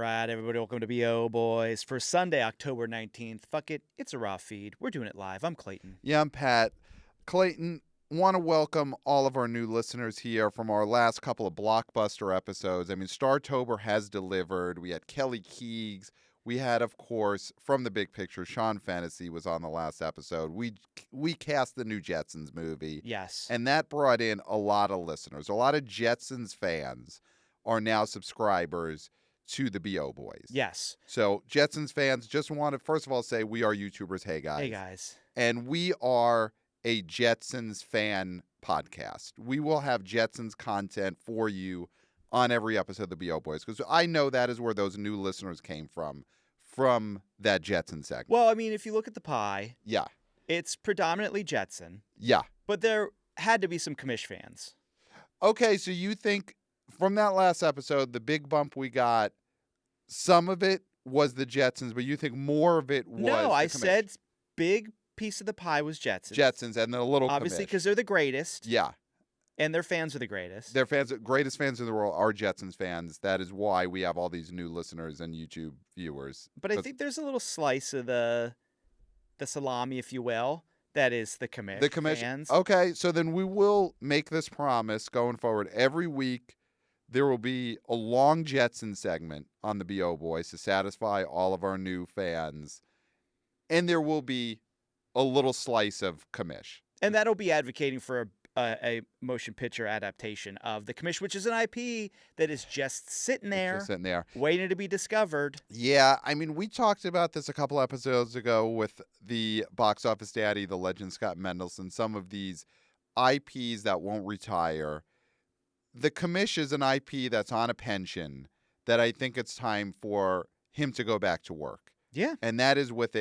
right, everybody, welcome to BO Boys for Sunday, October 19th. Fuck it, it's a raw feed. We're doing it live. I'm Clayton. Yeah, I'm Pat. Clayton, want to welcome all of our new listeners here from our last couple of blockbuster episodes. I mean, Startober has delivered. We had Kelly Keegs. We had, of course, from the big picture, Sean Fennessy was on the last episode. We cast the new Jetsons movie. Yes. And that brought in a lot of listeners. A lot of Jetsons fans are now subscribers to the BO Boys. Yes. So Jetsons fans, just want to first of all say we are YouTubers. Hey guys. Hey guys. And we are a Jetsons fan podcast. We will have Jetsons content for you on every episode of the BO Boys, because I know that is where those new listeners came from that Jetson segment. Well, I mean, if you look at the pie, Yeah. it's predominantly Jetson, Yeah. but there had to be some commish fans. Okay, so you think from that last episode, the big bump we got, some of it was the Jetsons, but you think more of it was No, I the commish? said big piece of the pie was Jetsons. Jetsons and then a little Obviously, commish. because they're the greatest. Yeah. And their fans are the greatest. Their fans, greatest fans in the world are Jetsons fans. That is why we have all these new listeners and YouTube viewers. But I think there's a little slice of the salami, if you will, that is the commish fans. Okay, so then we will make this promise going forward. Every week, there will be a long Jetson segment on the BO Boys to satisfy all of our new fans. And there will be a little slice of commish. And that'll be advocating for a motion picture adaptation of the commish, which is an IP that is just sitting there, waiting to be discovered. Yeah, I mean, we talked about this a couple episodes ago with the Box Office Daddy, the legend Scott Mendelson, some of these IPs that won't retire. The commish is an IP that's on a pension that I think it's time for him to go back to work. Yeah. And that is with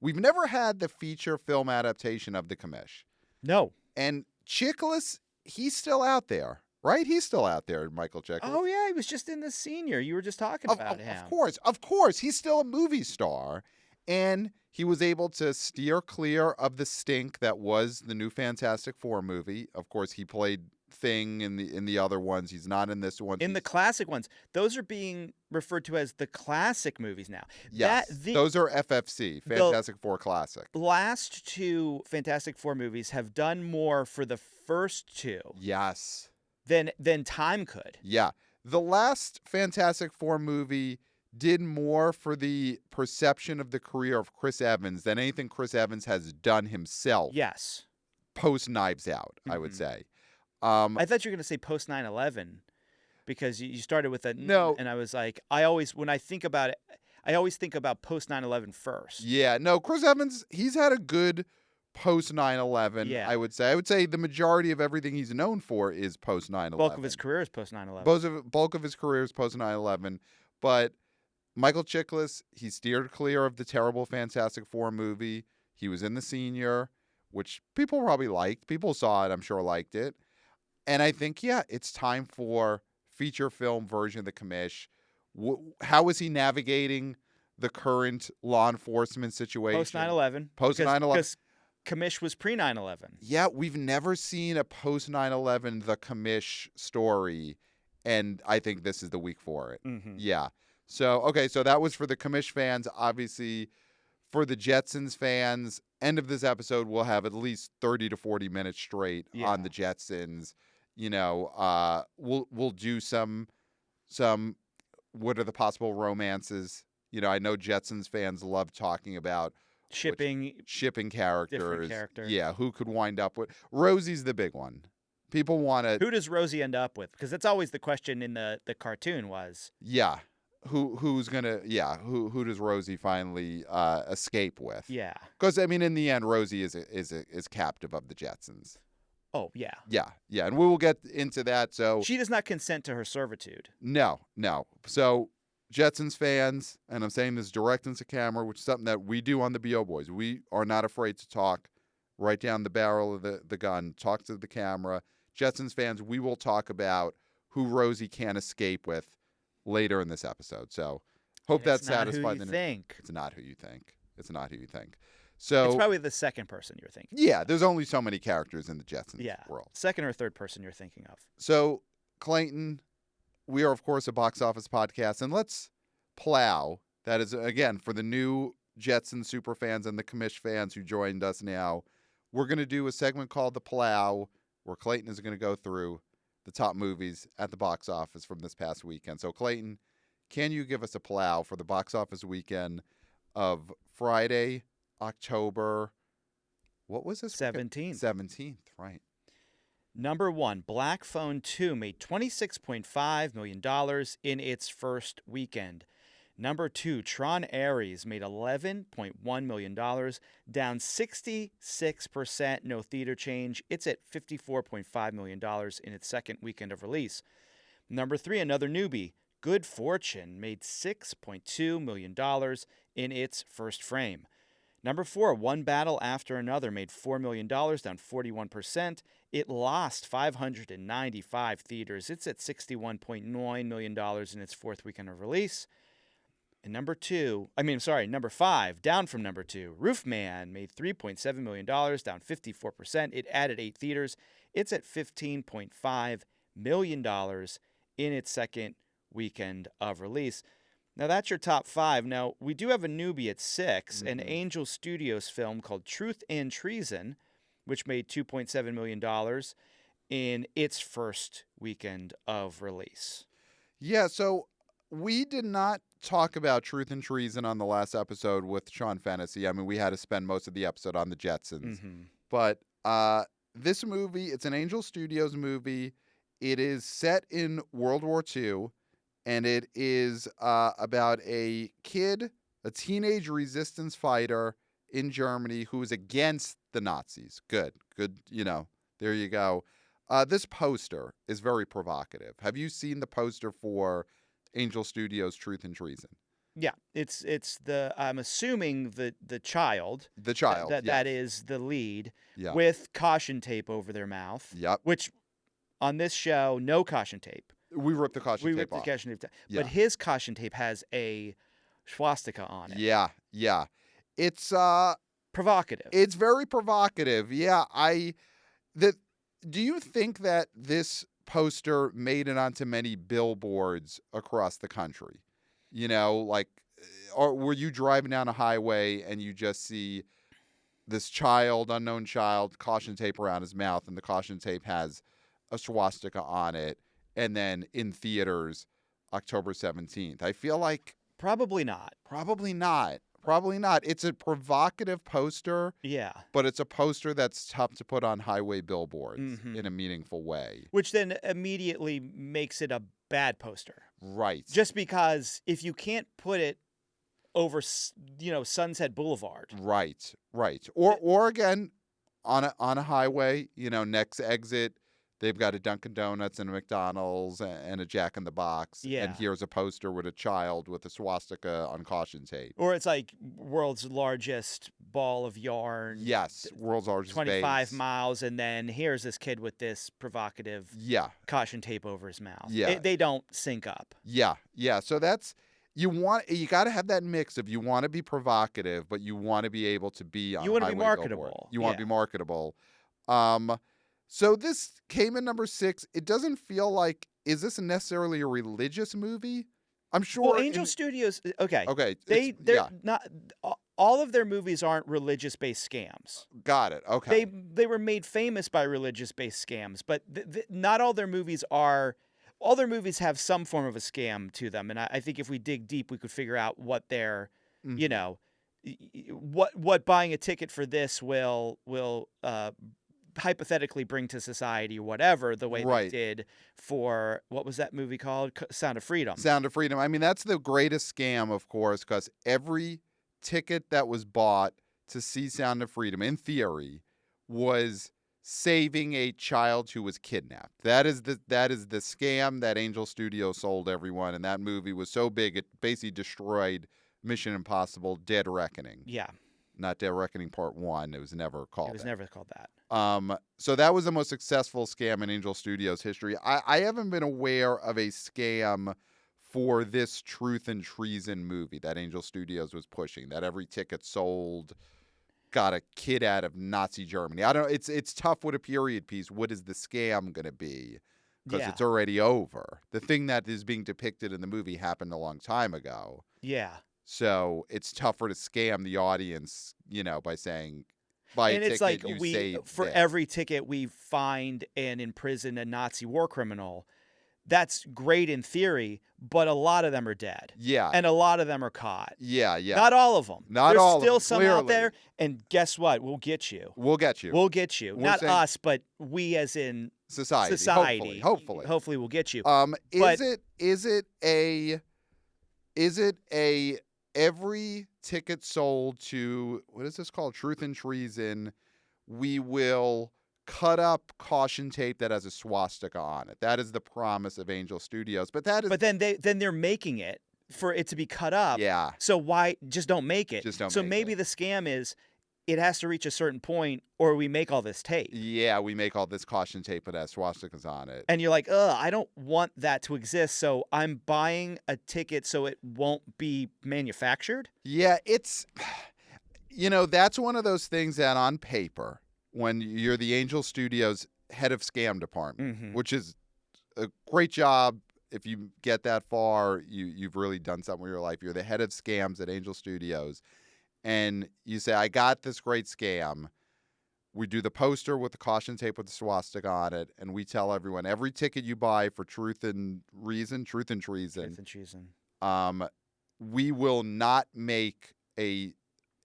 we've never had the feature film adaptation of the commish. No. And Chiklis, he's still out there, right? He's still out there, Michael Chiklis. Oh, yeah, he was just in The Senior. You were just talking about him. Of course. He's still a movie star. And he was able to steer clear of the stink that was the new Fantastic Four movie. Of course, he played Thing in the other ones. He's not in this one. In the classic ones. Those are being referred to as the classic movies now. Yes, those are FFC, Fantastic Four Classic. Last two Fantastic Four movies have done more for the first two. Yes. Than time could. Yeah. The last Fantastic Four movie did more for the perception of the career of Chris Evans than anything Chris Evans has done himself. Yes. Post Knives Out, I would say. I thought you were going to say post 9/11 because you started with a no, and I was like, when I think about it, I always think about post 9/11 first. Yeah, no, Chris Evans, he's had a good post 9/11. Yeah. I would say the majority of everything he's known for is post 9/11. Bulk of his career is post 9/11. Bulk of his career is post 9/11, but Michael Chiklis, he steered clear of the terrible Fantastic Four movie. He was in The Senior, which people probably liked. People saw it, I'm sure liked it. And I think, yeah, it's time for feature film version of the commish. How is he navigating the current law enforcement situation? Post 9/11. Post 9/11. Because commish was pre 9/11. Yeah, we've never seen a post 9/11 the commish story, and I think this is the week for it. Mm-hmm. Yeah. So, okay, so that was for the commish fans. Obviously, for the Jetsons fans, end of this episode, we'll have at least 30 to 40 minutes straight on the Jetsons. You know, we'll do some what are the possible romances? You know, I know Jetsons fans love talking about shipping characters. Different characters. Yeah, who could wind up with Rosie's the big one. People want to. Who does Rosie end up with? Because that's always the question in the cartoon was. Yeah. Who's gonna? Yeah. Who does Rosie finally escape with? Yeah. Because I mean, in the end, Rosie is captive of the Jetsons. Oh, yeah. Yeah, and we will get into that. So she does not consent to her servitude. No. So Jetsons fans, and I'm saying this direct into camera, which is something that we do on the BO Boys. We are not afraid to talk right down the barrel of the gun, talk to the camera. Jetsons fans, we will talk about who Rosie can't escape with later in this episode. So hope that satisfied the think. It's not who you think. It's not who you think. So it's probably the second person you're thinking. Yeah, there's only so many characters in the Jetsons world. Second or third person you're thinking of. So, Clayton, we are, of course, a box office podcast, and let's Plow. That is, again, for the new Jetsons super fans and the commish fans who joined us now. We're going to do a segment called The Plow, where Clayton is going to go through the top movies at the box office from this past weekend. So, Clayton, can you give us a plow for the box office weekend of Friday, October, what was this? 17th. 17th, right. Number 1, Black Phone 2 made $26.5 million in its first weekend. Number 2, Tron Ares made $11.1 million, down 66%, no theater change. It's at $54.5 million in its second weekend of release. Number 3, another newbie, Good Fortune, made $6.2 million in its first frame. Number 4, One Battle After Another made $4 million, down 41%. It lost 595 theaters. It's at $61.9 million in its fourth weekend of release. And number 5, down from number 2, Roofman made $3.7 million, down 54%. It added 8 theaters. It's at $15.5 million in its second weekend of release. Now, that's your top 5. Now, we do have a newbie at 6, an Angel Studios film called Truth and Treason, which made $2.7 million in its first weekend of release. Yeah, so we did not talk about Truth and Treason on the last episode with Sean Fantasy. I mean, we had to spend most of the episode on the Jetsons. But this movie, it's an Angel Studios movie. It is set in World War II, and it is about a kid, a teenage resistance fighter in Germany who is against the Nazis. Good, there you go. This poster is very provocative. Have you seen the poster for Angel Studios' Truth and Treason? Yeah, it's the, I'm assuming the child. The child, yes. That is the lead, yeah. with caution tape over their mouth. Yep. Which, on this show, no caution tape. We ripped the caution tape off. We ripped the caution tape. Yeah. But his caution tape has a swastika on it. Yeah. It's provocative. It's very provocative. Yeah. Do you think that this poster made it onto many billboards across the country? Or were you driving down a highway and you just see this unknown child, caution tape around his mouth, and the caution tape has a swastika on it, and then in theaters October 17th? I feel like probably not. It's a provocative poster. Yeah. But it's a poster that's tough to put on highway billboards in a meaningful way. Which then immediately makes it a bad poster. Right. Just because if you can't put it over, Sunset Boulevard. Right. Or again, on a highway, next exit, they've got a Dunkin' Donuts and a McDonald's and a Jack in the Box. Yeah. And here's a poster with a child with a swastika on caution tape. Or it's like world's largest ball of yarn. Yes, world's largest 25 miles, and then here's this kid with this provocative caution tape over his mouth. Yeah. They don't sync up. Yeah. So that's, you got to have that mix of, you want to be provocative, but you want to be able to be on You want to highway be marketable. billboard. You want to be marketable. So this came in number 6. It doesn't feel like, is this necessarily a religious movie? I'm sure. Well, Angel Studios, okay. Okay. They're not, all of their movies aren't religious-based scams. Got it. Okay. They were made famous by religious-based scams, but not all their movies are, all their movies have some form of a scam to them. And I think if we dig deep, we could figure out what their, what buying a ticket for this will hypothetically bring to society or whatever, the way they did for, what was that movie called? Sound of Freedom. Sound of Freedom. I mean, that's the greatest scam, of course, because every ticket that was bought to see Sound of Freedom, in theory, was saving a child who was kidnapped. That is the scam that Angel Studios sold everyone, and that movie was so big it basically destroyed Mission Impossible: Dead Reckoning. Yeah. Not Dead Reckoning Part 1. It was never called that. It was never called that. So that was the most successful scam in Angel Studios history. I haven't been aware of a scam for this Truth and Treason movie that Angel Studios was pushing, that every ticket sold got a kid out of Nazi Germany. I don't know. It's tough with a period piece. What is the scam going to be? because Yeah. it's already over. The thing that is being depicted in the movie happened a long time ago. Yeah. So it's tougher to scam the audience, by saying, buy a And it's ticket, like you save for this. every ticket we find and imprison a Nazi war criminal, that's great in theory, but a lot of them are dead. Yeah. And a lot of them are caught. Yeah. Not all of them. Not There's all of still them, some out clearly. there, and guess what? We'll get you. We'll get you. We'll get you. We're Not saying- us, but we as in Society. Hopefully. Hopefully we'll get you. Is it a every ticket sold to, what is this called? Truth and Treason, we will cut up caution tape that has a swastika on it. That is the promise of Angel Studios. But then they're making it for it to be cut up. Yeah. So why just don't make it? So maybe the scam is it has to reach a certain point or we make all this tape. Yeah, we make all this caution tape that has swastikas on it. And you're like, I don't want that to exist, so I'm buying a ticket so it won't be manufactured? Yeah, it's, that's one of those things that on paper, when you're the Angel Studios head of scam department, which is a great job. If you get that far, you've really done something with your life. You're the head of scams at Angel Studios. And you say, I got this great scam. We do the poster with the caution tape with the swastika on it. And we tell everyone, every ticket you buy for Truth and Treason, we will not make a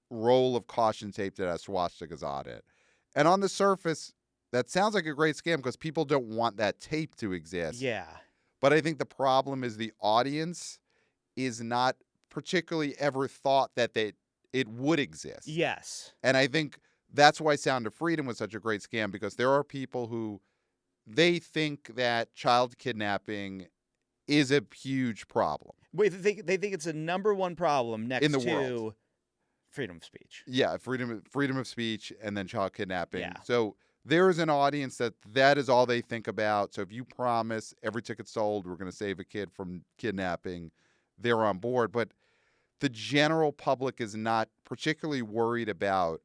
roll of caution tape that has swastikas on it. And on the surface, that sounds like a great scam because people don't want that tape to exist. Yeah. But I think the problem is the audience is not particularly ever thought that it would exist. Yes. And I think that's why Sound of Freedom was such a great scam, because there are people who they think that child kidnapping is a huge problem. Wait, they think it's a number one problem next in the to world. Freedom of speech. Yeah, freedom of speech and then child kidnapping. Yeah. So there is an audience that is all they think about. So if you promise every ticket sold, we're going to save a kid from kidnapping, they're on board. But the general public is not particularly worried about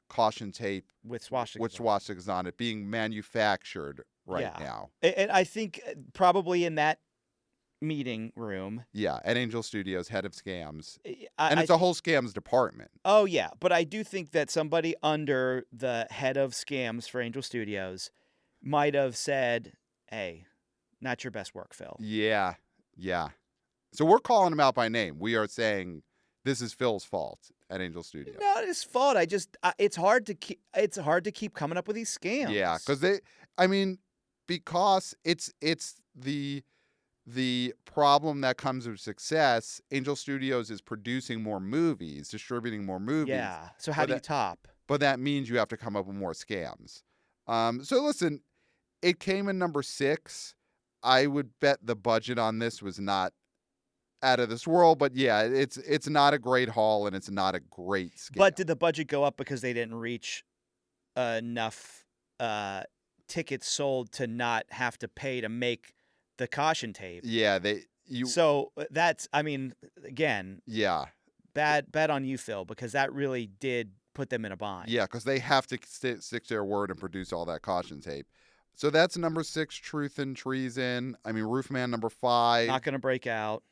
caution tape with swastikas on it being manufactured now. And I think probably in that meeting room. Yeah, at Angel Studios, head of scams. And it's a whole scams department. Oh, yeah. But I do think that somebody under the head of scams for Angel Studios might have said, hey, not your best work, Phil. Yeah. So we're calling him out by name. We are saying this is Phil's fault at Angel Studios. Not his fault. It's hard to keep coming up with these scams. Yeah, because it's the problem that comes with success. Angel Studios is producing more movies, distributing more movies. Yeah. So how do you top? But that means you have to come up with more scams. So listen, it came in number 6. I would bet the budget on this was not out of this world, but yeah, it's not a great haul and it's not a great scam. But did the budget go up because they didn't reach enough tickets sold to not have to pay to make the caution tape? Yeah, So that's, again, yeah, bad on you, Phil, because that really did put them in a bind. Yeah, because they have to stick to their word and produce all that caution tape. So that's number 6, Truth and Treason. Roofman, number 5. Not going to break out.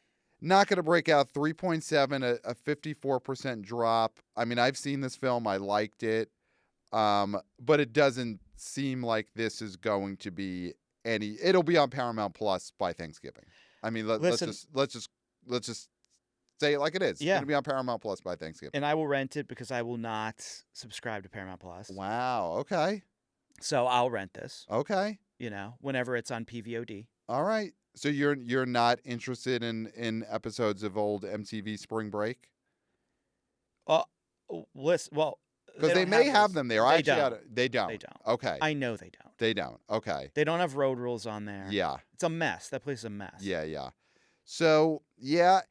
3.7, a 54% drop. I've seen this film. I liked it. But it doesn't seem like this is going to be it'll be on Paramount Plus by Thanksgiving. Let's just say it like it is. Yeah. It's going to be on Paramount Plus by Thanksgiving. And I will rent it because I will not subscribe to Paramount Plus. Wow. Okay. So I'll rent this. Okay. Whenever it's on PVOD. All right. So you're not interested in episodes of old MTV Spring Break? Listen, well, because they may have them there. They don't. They don't. They don't. Okay. I know they don't. They don't. Okay. They don't have road rules on there. Yeah. It's a mess. That place is a mess. Yeah. So, yeah,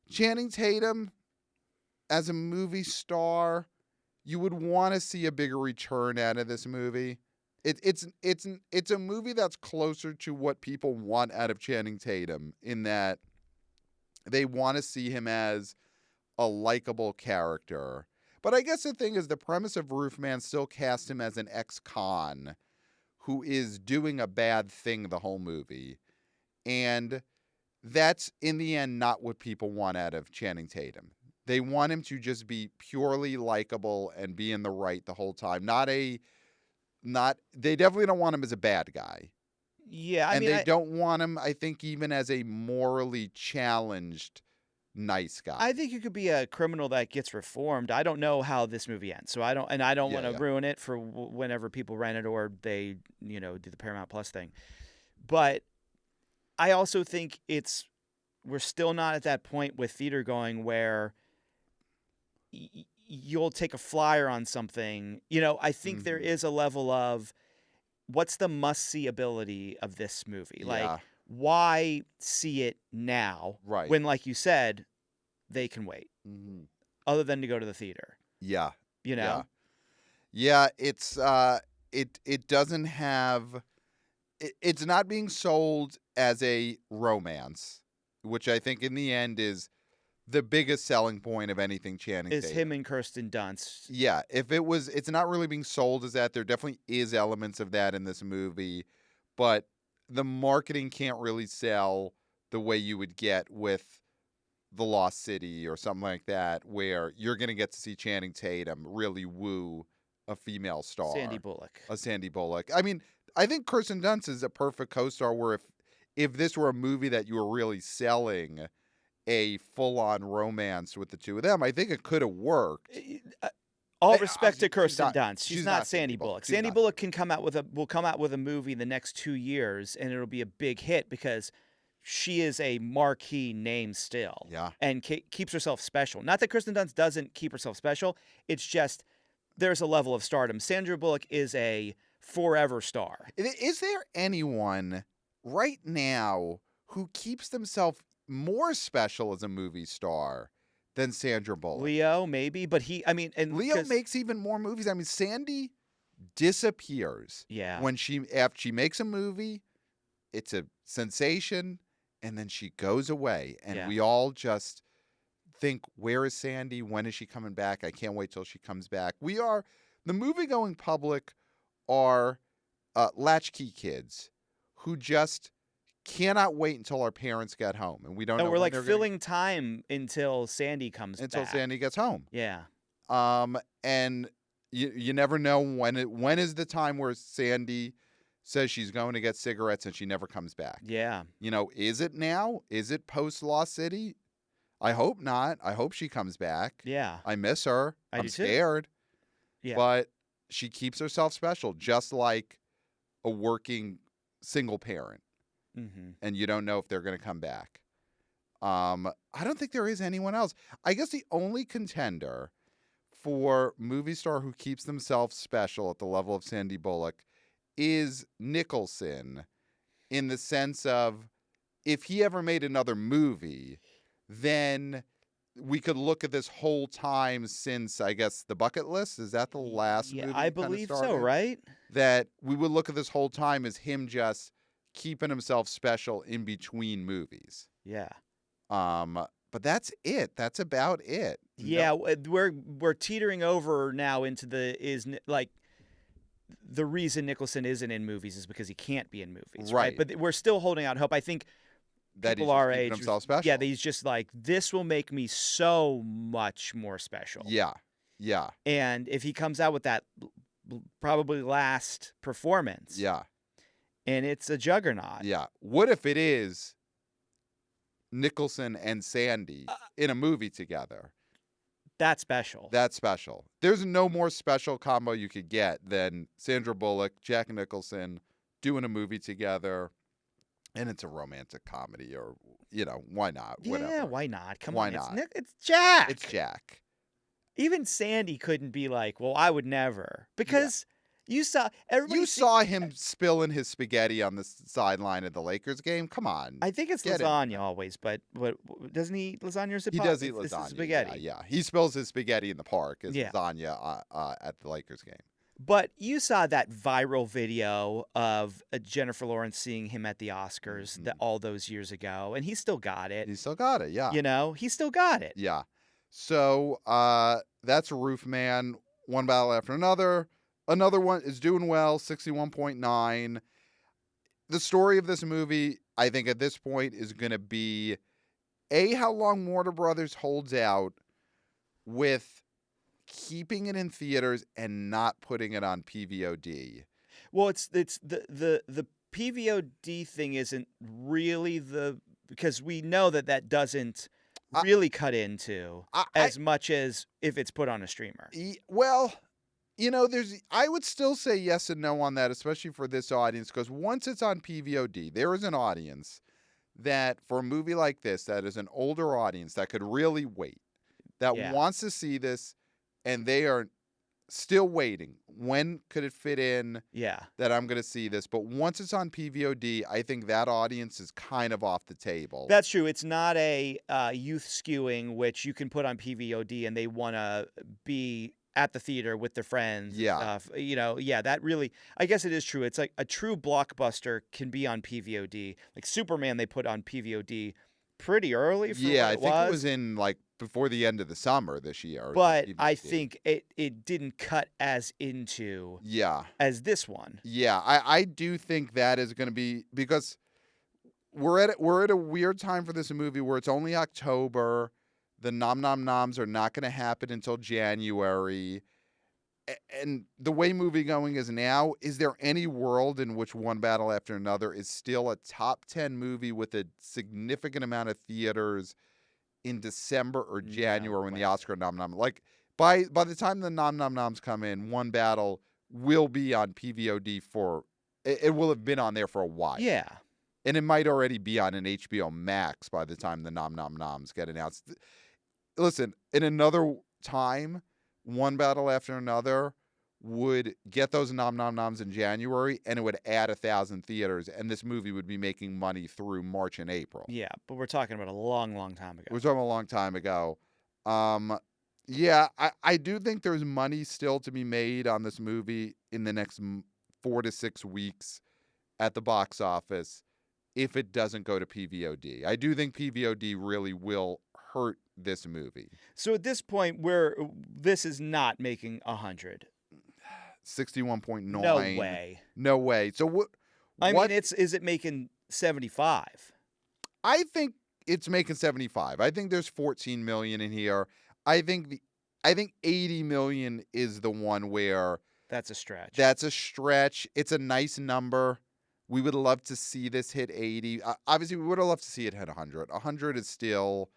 Channing Tatum as a movie star, you would want to see a bigger return out of this movie. It's a movie that's closer to what people want out of Channing Tatum, in that they want to see him as a likable character. But I guess the thing is, the premise of Roofman still cast him as an ex-con who is doing a bad thing the whole movie. And that's, in the end, not what people want out of Channing Tatum. They want him to just be purely likable and be in the right the whole time. They definitely don't want him as a bad guy. Yeah, I and mean, they don't want him, I think, even as a morally challenged nice guy. I think you could be a criminal that gets reformed. I don't know how this movie ends, so I don't want to ruin it for whenever people rent it or they, do the Paramount Plus thing. But I also think we're still not at that point with theater going where you'll take a flyer on something. I think there is a level of what's the must-see ability of this movie? Yeah. Like, why see it now when, like you said, they can wait, other than to go to the theater? Yeah. Yeah, it's it doesn't have... It's not being sold as a romance, which I think in the end is the biggest selling point of anything Channing Tatum. Is him and Kirsten Dunst. Yeah, it's not really being sold as that. There definitely is elements of that in this movie, but the marketing can't really sell the way you would get with The Lost City or something like that, where you're going to get to see Channing Tatum really woo a female star. Sandy Bullock. A Sandy Bullock. I mean, I think Kirsten Dunst is a perfect co-star where if this were a movie that you were really selling a full-on romance with the two of them, I think it could have worked. All respect to Kirsten Dunst. She's not Sandy Bullock. Sandy Bullock will come out with a movie in the next 2 years, and it'll be a big hit because she is a marquee name still. Yeah. And keeps herself special. Not that Kirsten Dunst doesn't keep herself special. It's just there's a level of stardom. Sandra Bullock is a forever star. Is there anyone right now who keeps themselves more special as a movie star than Sandra Bullock? Leo, maybe, but Leo makes even more movies. I mean, Sandy disappears. Yeah. After she makes a movie, it's a sensation, and then she goes away, and we all just think, where is Sandy? When is she coming back? I can't wait till she comes back. The movie-going public are latchkey kids who just cannot wait until our parents get home, and we don't know. We're like filling time until Sandy comes back. Until Sandy gets home. Yeah. And you never know when is the time where Sandy says she's going to get cigarettes and she never comes back. Yeah. Is it now? Is it post Lost City? I hope not. I hope she comes back. Yeah. I miss her. I'm scared. Yeah. But she keeps herself special, just like a working single parent. Mm-hmm. And you don't know if they're going to come back. I don't think there is anyone else. I guess the only contender for movie star who keeps themselves special at the level of Sandy Bullock is Nicholson, in the sense of if he ever made another movie, then we could look at this whole time since, I guess, The Bucket List. Is that the last movie? I believe so, right? That we would look at this whole time as him just keeping himself special in between movies. Yeah. But that's it. That's about it. Yeah, we're teetering over now into the reason Nicholson isn't in movies is because he can't be in movies, right? But we're still holding out hope. I think that people our age, himself special. Yeah, he's just like, this will make me so much more special. Yeah. And if he comes out with that probably last performance, and it's a juggernaut. Yeah. What if it is Nicholson and Sandy in a movie together? That's special. That's special. There's no more special combo you could get than Sandra Bullock, Jack Nicholson doing a movie together, and it's a romantic comedy, or why not? Yeah, whatever. Why not? Come why on, not? It's Jack. It's Jack. Even Sandy couldn't be like, well, I would never, because you saw him spilling his spaghetti on the sideline of the Lakers game. Come on. I think it's lasagna always, but doesn't he eat lasagna? Or he does eat lasagna. Spaghetti. Yeah. He spills his spaghetti in the park as lasagna at the Lakers game. But you saw that viral video of Jennifer Lawrence seeing him at the Oscars all those years ago, and he still got it. He still got it, yeah. He still got it. Yeah. So that's Roof Man, one battle after another. Another one is doing well, 61.9. The story of this movie, I think at this point, is going to be, how long Warner Brothers holds out with keeping it in theaters and not putting it on PVOD. Well, it's the PVOD thing isn't really because we know that doesn't really cut into as much as if it's put on a streamer. Well, I would still say yes and no on that, especially for this audience, because once it's on PVOD, there is an audience that, for a movie like this, that is an older audience that could really wait, that wants to see this, and they are still waiting. When could it fit in that I'm going to see this? But once it's on PVOD, I think that audience is kind of off the table. That's true. It's not a youth skewing, which you can put on PVOD and they want to be at the theater with their friends. Yeah. That really, I guess it is true. It's like a true blockbuster can be on PVOD. Like Superman, they put on PVOD pretty early for I think it was in like before the end of the summer this year. But I think it didn't cut as into as this one. Yeah, I do think that is going to be, because we're at a weird time for this movie where it's only October. The noms are not going to happen until January. And the way movie going is now, is there any world in which One Battle After Another is still a top 10 movie with a significant amount of theaters in December or January when the Oscar nom? Like, by the time the noms come in, One Battle will be on PVOD it will have been on there for a while. Yeah. And it might already be on an HBO Max by the time the noms get announced. Listen, in another time, One Battle After Another would get those noms in January, and it would add 1,000 theaters, and this movie would be making money through March and April. Yeah, but we're talking about a long, long time ago. We're talking about a long time ago. I do think there's money still to be made on this movie in the next 4 to 6 weeks at the box office if it doesn't go to PVOD. I do think PVOD really will hurt this movie. So at this point, this is not making 100. 61.9. No way. No way. So what? I mean, is it making 75? I think it's making 75. I think there's 14 million in here. I think 80 million is the one where that's a stretch. That's a stretch. It's a nice number. We would love to see this hit 80. Obviously, we would have loved to see it hit 100. 100 is still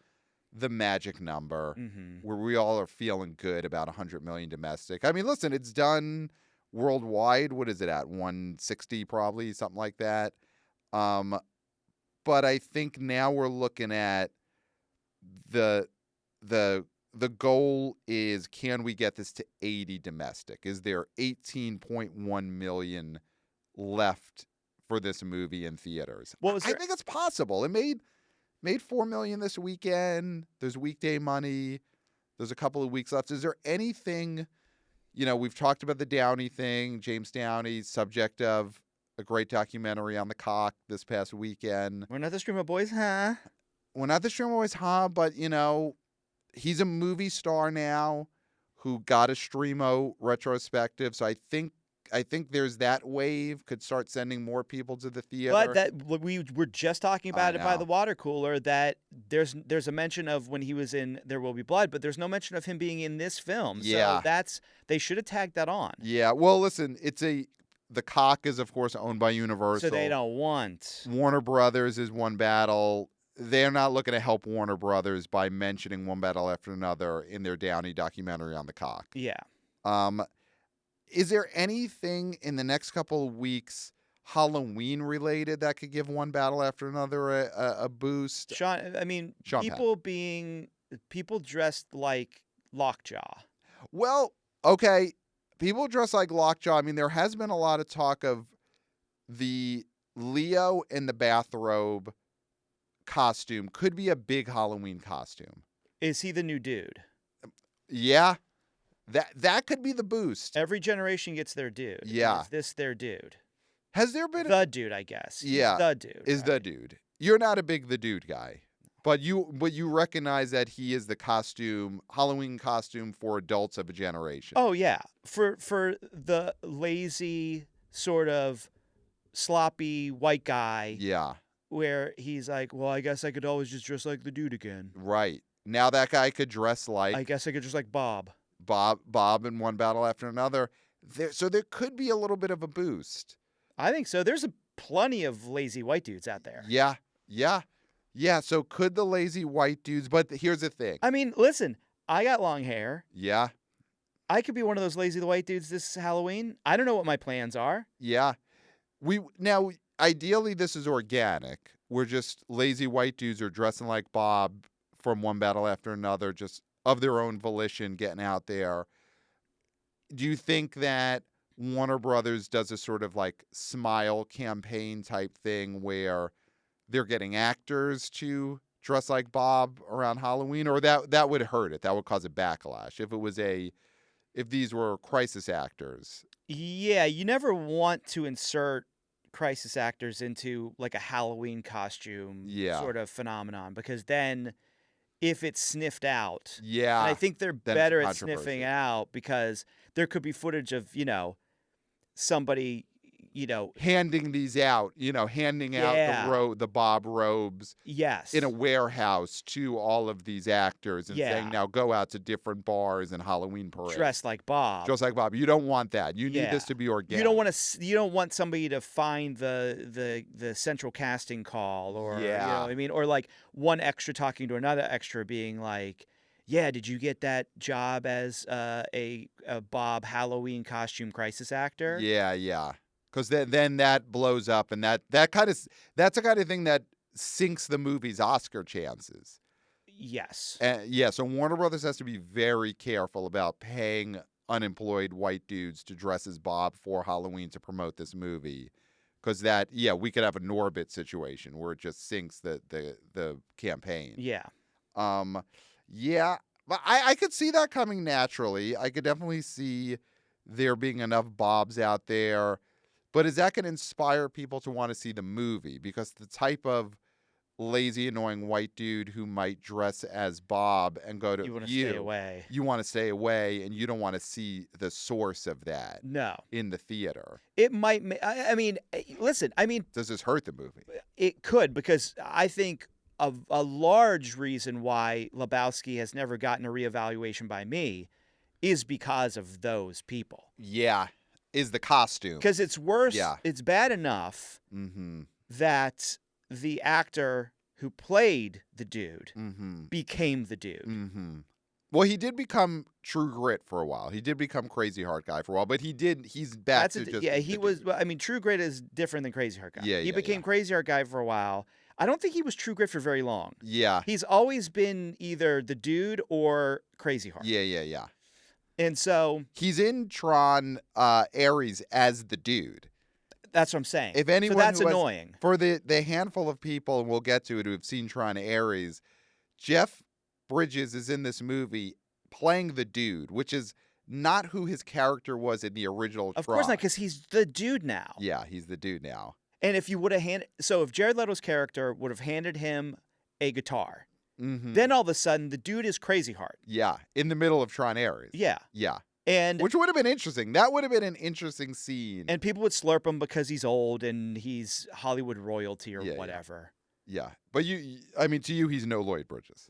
the magic number where we all are feeling good about 100 million domestic. I mean, listen, it's done worldwide. What is it at? 160 probably, something like that. But I think now we're looking at the goal is, can we get this to 80 domestic? Is there 18.1 million left for this movie in theaters? I think it's possible. It made 4 million this weekend. There's weekday money. There's a couple of weeks left. Is there anything, we've talked about the Downey thing, James Downey, subject of a great documentary on the cock this past weekend. We're not the Streamer Boys, huh? We're not the Streamer Boys, huh? But, he's a movie star now who got a Streamo retrospective. So I think there's that wave could start sending more people to the theater. But we were just talking about it by the water cooler, that there's a mention of when he was in There Will Be Blood, but there's no mention of him being in this film. Yeah. So they should have tagged that on. Yeah. Well, listen, the cock is of course owned by Universal. So they don't want. Warner Brothers is One Battle. They're not looking to help Warner Brothers by mentioning One Battle After Another in their Downey documentary on the cock. Yeah. Is there anything in the next couple of weeks Halloween related that could give One Battle After Another a boost? People dressed like Lockjaw. Well, okay. People dressed like Lockjaw. I mean, there has been a lot of talk of the Leo in the bathrobe costume could be a big Halloween costume. Is he the new dude? Yeah. That could be the boost. Every generation gets their dude. Yeah. Is this their dude? Has there been the dude, I guess. Yeah. He's the dude. Is the dude. You're not a big the dude guy. But you recognize that he is the Halloween costume for adults of a generation. Oh yeah, for the lazy sort of sloppy white guy. Yeah. Where he's like, well, I guess I could always just dress like the dude again. Right. Now that guy could dress like I guess I could dress like Bob. Bob in one battle after another. So there could be a little bit of a boost. I think so. There's plenty of lazy white dudes out there. Yeah. So could the lazy white dudes? But here's the thing. I mean, listen, I got long hair. Yeah. I could be one of those lazy white dudes this Halloween. I don't know what my plans are. Yeah. Now, ideally, this is organic. We're just lazy white dudes are dressing like Bob from one battle after another, just of their own volition, getting out there. Do you think that Warner Brothers does a sort of like smile campaign type thing where they're getting actors to dress like Bob around Halloween, or that would hurt it? That would cause a backlash if these were crisis actors. Yeah, you never want to insert crisis actors into like a Halloween costume sort of phenomenon, because then if it's sniffed out, and I think they're better at sniffing out, because there could be footage of, somebody, handing these out, handing out the Bob robes in a warehouse to all of these actors and saying, now go out to different bars and Halloween parades. Dressed like Bob. You don't want that. You need this to be organic. You don't want somebody to find the central casting call, or or like one extra talking to another extra being like, yeah, did you get that job as a Bob Halloween costume crisis actor? Yeah. Because then that blows up, and that's the kind of thing that sinks the movie's Oscar chances. Yes. So Warner Brothers has to be very careful about paying unemployed white dudes to dress as Bob for Halloween to promote this movie. Because we could have a Norbit situation where it just sinks the campaign. Yeah. But I could see that coming naturally. I could definitely see there being enough Bobs out there. But is that going to inspire people to want to see the movie? Because the type of lazy, annoying white dude who might dress as Bob and go to you want to stay away. You want to stay away, and you don't want to see the source of that. No. In the theater. It might. Listen. Does this hurt the movie? It could, because I think a large reason why Lebowski has never gotten a reevaluation by me is because of those people. Yeah. Is the costume. Because it's worse. Yeah. It's bad enough that the actor who played the dude became the dude. Well, he did become True Grit for a while. He did become Crazy Heart Guy for a while, but he's back to just... Yeah, he was... Well, True Grit is different than Crazy Heart Guy. Yeah, he became Crazy Heart Guy for a while. I don't think he was True Grit for very long. Yeah. He's always been either the dude or Crazy Heart. Yeah. And so... He's in Tron Ares as the dude. That's what I'm saying. If anyone that's annoying. For the handful of people, and we'll get to it, who have seen Tron Ares, Jeff Bridges is in this movie playing the dude, which is not who his character was in the original Tron. Of course not, because he's the dude now. Yeah, he's the dude now. And if you would have if Jared Leto's character would have handed him a guitar, then all of a sudden the dude is Crazy Heart. Yeah, in the middle of Tron Ares. Yeah. And which would have been interesting. That would have been an interesting scene. And people would slurp him because he's old and he's Hollywood royalty or whatever. Yeah. But to you, he's no Lloyd Bridges.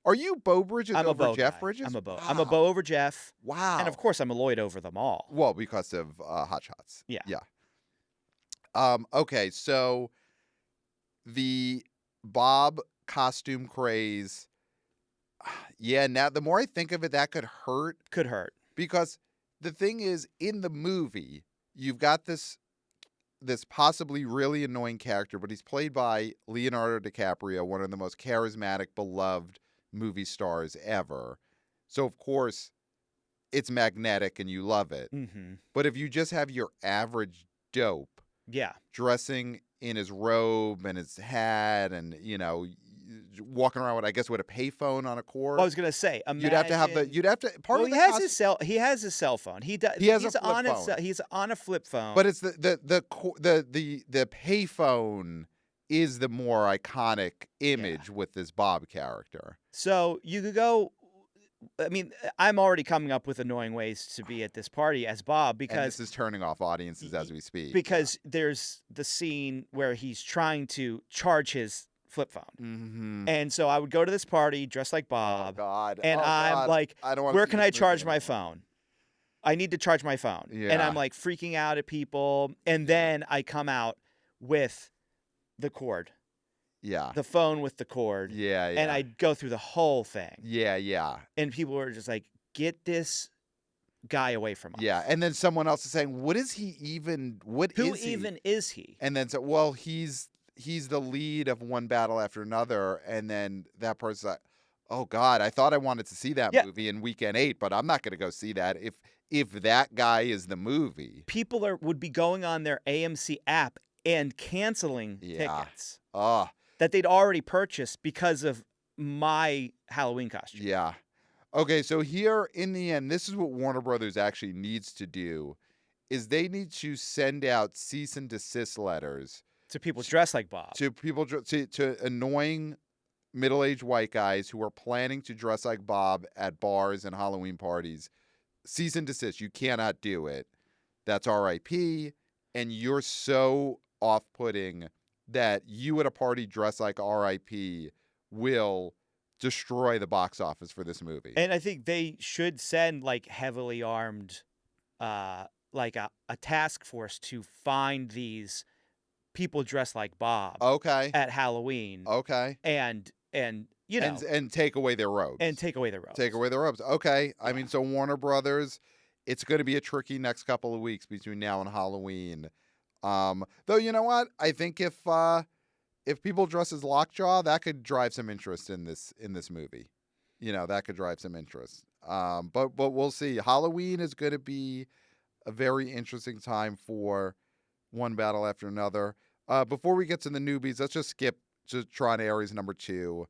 Are you Bo Bridges over Jeff Bridges? I'm a Bo. Wow. I'm a Bo over Jeff. Wow. And of course, I'm a Lloyd over them all. Well, because of Hot Shots. Yeah. Okay, so the Bob costume craze. Yeah, now the more I think of it, that could hurt. Could hurt. Because the thing is, in the movie, you've got this possibly really annoying character, but he's played by Leonardo DiCaprio, one of the most charismatic, beloved movie stars ever. So, of course, it's magnetic and you love it. But if you just have your average dope dressing in his robe and his hat and, walking around with a payphone on a cord. I was gonna say, imagine, he has his cell phone. He's a flip phone. He's on a flip phone. But it's the payphone is the more iconic image with this Bob character. So you could go. I mean, I'm already coming up with annoying ways to be at this party as Bob because And this is turning off audiences as we speak. Because there's the scene where he's trying to charge his flip phone. Mm-hmm. And so I would go to this party dressed like Bob. Oh, God. And I'm like, I don't where can I charge my phone? I need to charge my phone. Yeah. And I'm like freaking out at people. And then I come out with the cord. Yeah. The phone with the cord. Yeah. And I'd go through the whole thing. Yeah. And people were just like, get this guy away from us. Yeah. And then someone else is saying, what is he even? Who even is he? And then so, well, he's the lead of One Battle After Another. And then that person's like, oh, God, I thought I wanted to see that movie in Weekend 8, but I'm not going to go see that if that guy is the movie. People would be going on their AMC app and canceling tickets that they'd already purchased because of my Halloween costume. Yeah. Okay, so here in the end, this is what Warner Brothers actually needs to do, is they need to send out cease and desist letters to people dressed like Bob. To people to annoying middle-aged white guys who are planning to dress like Bob at bars and Halloween parties. Cease and desist. You cannot do it. That's R.I.P. And you're so off-putting that you at a party dressed like R.I.P. will destroy the box office for this movie. And I think they should send like heavily armed, like a task force to find these people dressed like Bob. Okay. At Halloween. Okay. And you know, and take away their robes. Take away their robes. Take away their robes. Okay. Yeah. I mean, so Warner Brothers, it's going to be a tricky next couple of weeks between now and Halloween. Though you know what? I think if people dress as Lockjaw, that could drive some interest in this movie. You know, that could drive some interest. But we'll see. Halloween is going to be a very interesting time for One Battle After Another. Before we get to the newbies, let's just skip to Tron Ares number 2.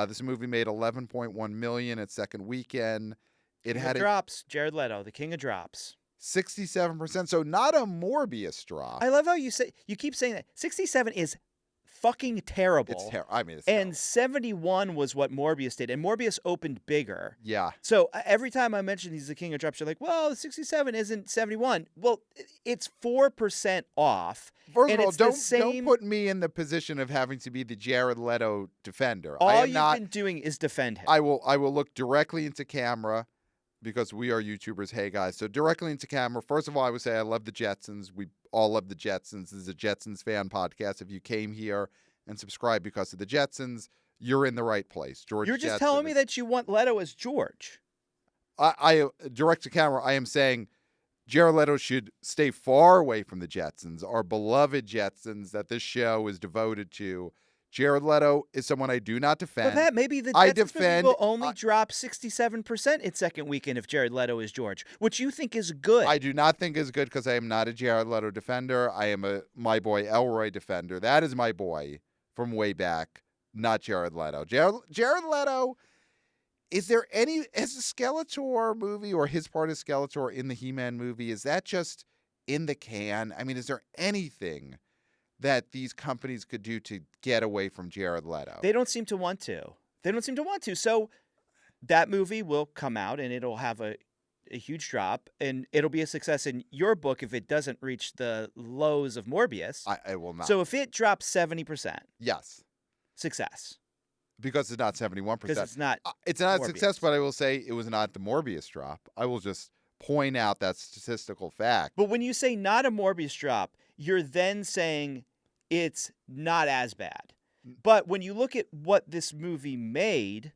This movie made $11.1 million its second weekend. It had drops. Jared Leto, the king of drops. 67%. So not a Morbius drop. I love how you keep saying that. 67 is fucking terrible. It's terrible. I mean, it's terrible. 71 was what Morbius did, and Morbius opened bigger. Yeah. So every time I mention he's the king of drops, you're like, well, 67 isn't 71. Well, it's 4% off. First of all, don't put me in the position of having to be the Jared Leto defender. All you've been doing is defend him. I will look directly into camera because we are YouTubers. Hey, guys. So directly into camera. First of all, I would say I love the Jetsons. We all love the Jetsons. This is a Jetsons fan podcast. If you came here and subscribed because of the Jetsons, you're in the right place. George You're just Jetson telling me that you want Leto as George. I direct to camera, I am saying Jared Leto should stay far away from the Jetsons, our beloved Jetsons that this show is devoted to. Jared Leto is someone I do not defend. But Pat, maybe the Jetsons will only drop 67% its second weekend if Jared Leto is George, which you think is good. I do not think is good because I am not a Jared Leto defender. I am a my boy Elroy defender. That is my boy from way back, not Jared Leto. Jared Leto, is the Skeletor movie or his part as Skeletor in the He-Man movie, is that just in the can? I mean, is there anything that these companies could do to get away from Jared Leto? They don't seem to want to. So that movie will come out and it'll have a huge drop and it'll be a success in your book if it doesn't reach the lows of Morbius. I will not. So if it drops 70%. Yes. Success. Because it's not 71%. Because it's not a success, but I will say it was not the Morbius drop. I will just point out that statistical fact. But when you say not a Morbius drop, you're then saying it's not as bad. But when you look at what this movie made,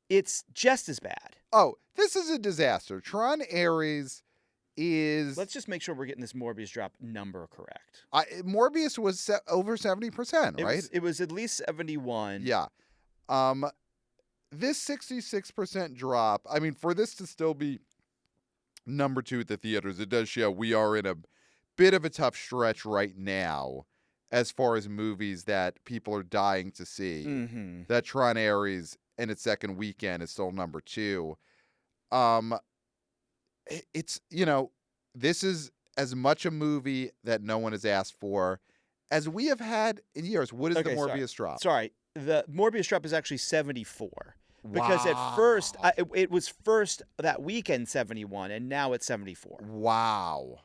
it's just as bad. Oh, this is a disaster. Tron Ares is... Let's just make sure we're getting this Morbius drop number correct. Morbius was over 70%, right? It was at least 71. Yeah. This 66% drop, I mean, for this to still be number 2 at the theaters, it does show we are in a bit of a tough stretch right now as far as movies that people are dying to see. Mm-hmm. That Tron Ares in its second weekend is still number 2. It's, this is as much a movie that no one has asked for as we have had in years, what is the Okay, Morbius drop? Sorry. The Morbius drop is actually 74. Because at first, Wow. it was first that weekend 71, and now it's 74. Wow.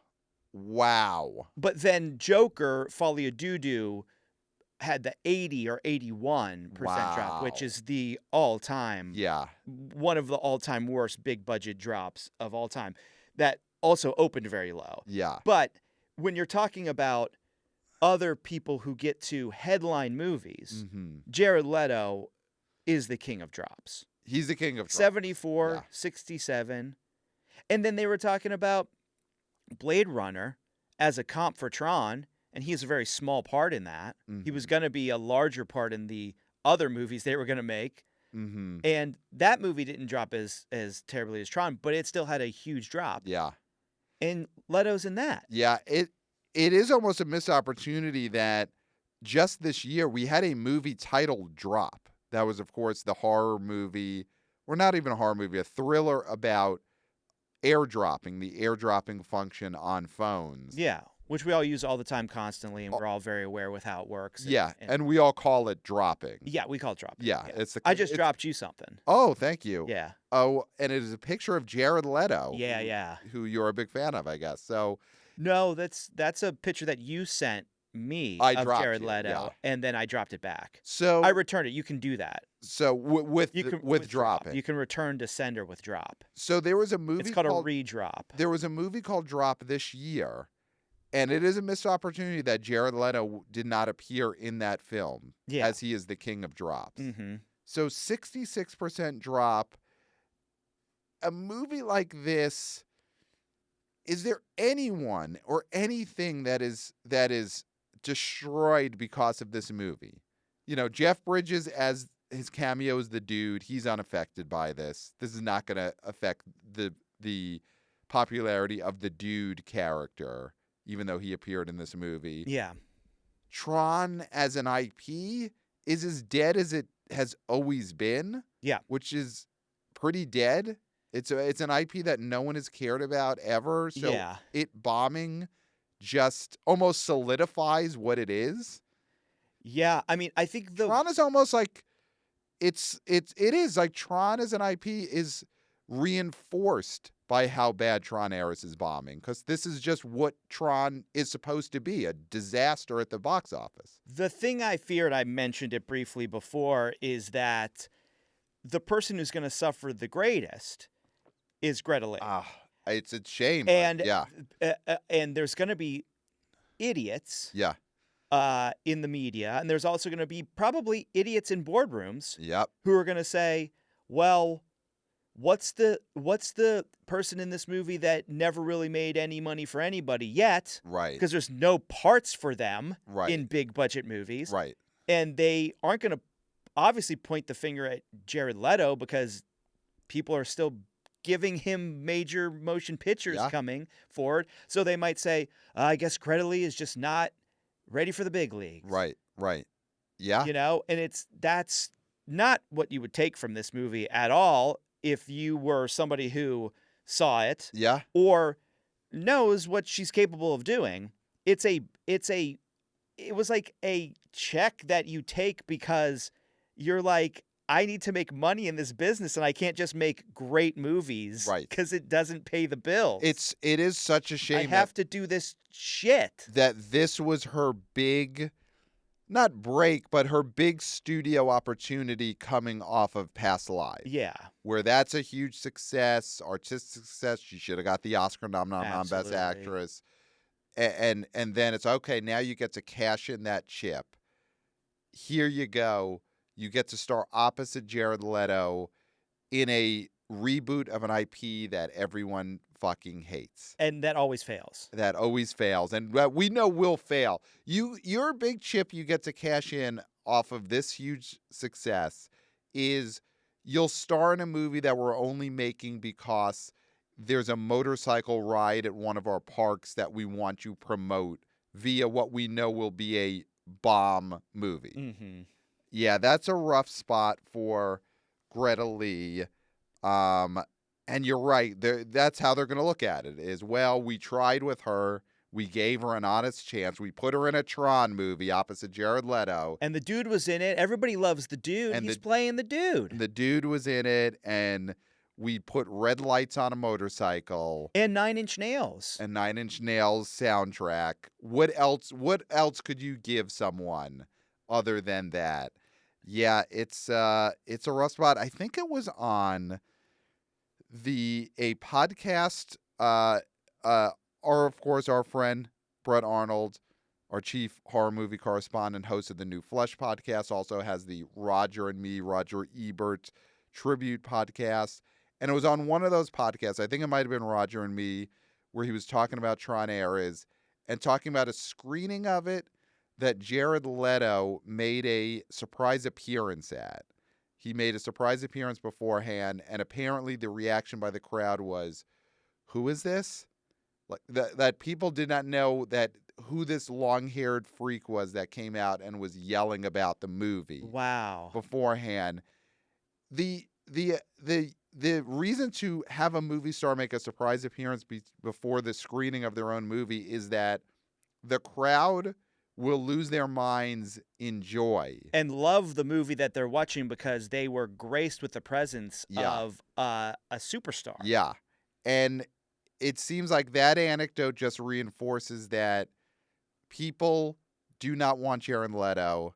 But then Joker, Folia Doo had the 80 or 81% drop, which Wow. is the all-time, Yeah. one of the all-time worst big budget drops of all time. That also opened very low. Yeah. But when you're talking about other people who get to headline movies, Jared Leto is the king of drops. He's the king of drops. 74, 67. And then they were talking about Blade Runner as a comp for Tron, and he has a very small part in that. He was going to be a larger part in the other movies they were going to make. And that movie didn't drop as terribly as Tron, but it still had a huge drop. Yeah. And Leto's in that. Yeah, it is almost a missed opportunity that just this year we had a movie titled Drop. That was, of course, the horror movie, or not even a horror movie, a thriller about airdropping, the airdropping function on phones. Yeah, which we all use all the time constantly, and we're all very aware with how it works. And we all call it dropping. Yeah, we call it dropping. Yeah. I just dropped you something. Oh, thank you. Yeah. Oh, and it is a picture of Jared Leto. Yeah. Who you're a big fan of, I guess. So no, that's a picture that you sent me of Jared Leto, and then I dropped it back. So I returned it. You can do that. So with dropping, you can return to sender with drop. So there was a movie. It's called a redrop. There was a movie called Drop this year, and it is a missed opportunity that Jared Leto did not appear in that film, as he is the king of drops. So 66% drop. A movie like this. Is there anyone or anything that is destroyed because of this movie? You know, Jeff Bridges as his cameo as the dude, he's unaffected by this. This is not going to affect the popularity of the dude character, even though he appeared in this movie. Yeah. Tron as an IP is as dead as it has always been. Yeah. Which is pretty dead. It's an IP that no one has cared about ever. So it bombing just almost solidifies what it is. Yeah, I mean, I think Tron is almost like it is like Tron as an IP is reinforced by how bad Tron Areshas is bombing, because this is just what Tron is supposed to be, a disaster at the box office. The thing I feared, I mentioned it briefly before, is that the person who's going to suffer the greatest is Greta Lee. It's a shame. And and there's going to be idiots. Yeah. In the media, and there's also going to be probably idiots in boardrooms. Yep. Who are going to say, "Well, what's the person in this movie that never really made any money for anybody yet?" Right. Because there's no parts for them right. in big budget movies. Right. And they aren't going to obviously point the finger at Jared Leto, because people are still giving him major motion pictures coming forward. So they might say, I guess Greta Lee is just not ready for the big leagues. Right. Yeah. You know, and that's not what you would take from this movie at all if you were somebody who saw it. Yeah. Or knows what she's capable of doing. It was like a check that you take because you're like, I need to make money in this business, and I can't just make great movies, right? Because it doesn't pay the bills. It is such a shame. I have to do this shit. That this was her big, not break, but her big studio opportunity coming off of Past Lives. Yeah, where that's a huge success, artistic success. She should have got the Oscar nomination on Best Actress, and then it's okay. Now you get to cash in that chip. Here you go. You get to star opposite Jared Leto in a reboot of an IP that everyone fucking hates. And that always fails. That always fails. And we know will fail. Your big chip you get to cash in off of this huge success is you'll star in a movie that we're only making because there's a motorcycle ride at one of our parks that we want to promote via what we know will be a bomb movie. Mm-hmm. Yeah, that's a rough spot for Greta Lee. And you're right. That's how they're going to look at it is, well, we tried with her. We gave her an honest chance. We put her in a Tron movie opposite Jared Leto. And the dude was in it. Everybody loves the dude. He's playing the dude. And the dude was in it, and we put red lights on a motorcycle. And 9 Inch Nails. And 9 Inch Nails soundtrack. What else could you give someone other than that? Yeah, it's a rough spot. I think it was on a podcast, or of course our friend Brett Arnold, our chief horror movie correspondent, host of the New Flesh podcast, also has the Roger Ebert tribute podcast. And it was on one of those podcasts, I think it might have been Roger and Me, where he was talking about Tron Areshas and talking about a screening of it that Jared Leto made a surprise appearance at. He made a surprise appearance beforehand, and apparently the reaction by the crowd was, "Who is this?" Like that people did not know who this long-haired freak was that came out and was yelling about the movie. Wow. Beforehand. The reason to have a movie star make a surprise appearance before the screening of their own movie is that the crowd will lose their minds in joy. And love the movie that they're watching because they were graced with the presence of a superstar. Yeah. And it seems like that anecdote just reinforces that people do not want Jared Leto,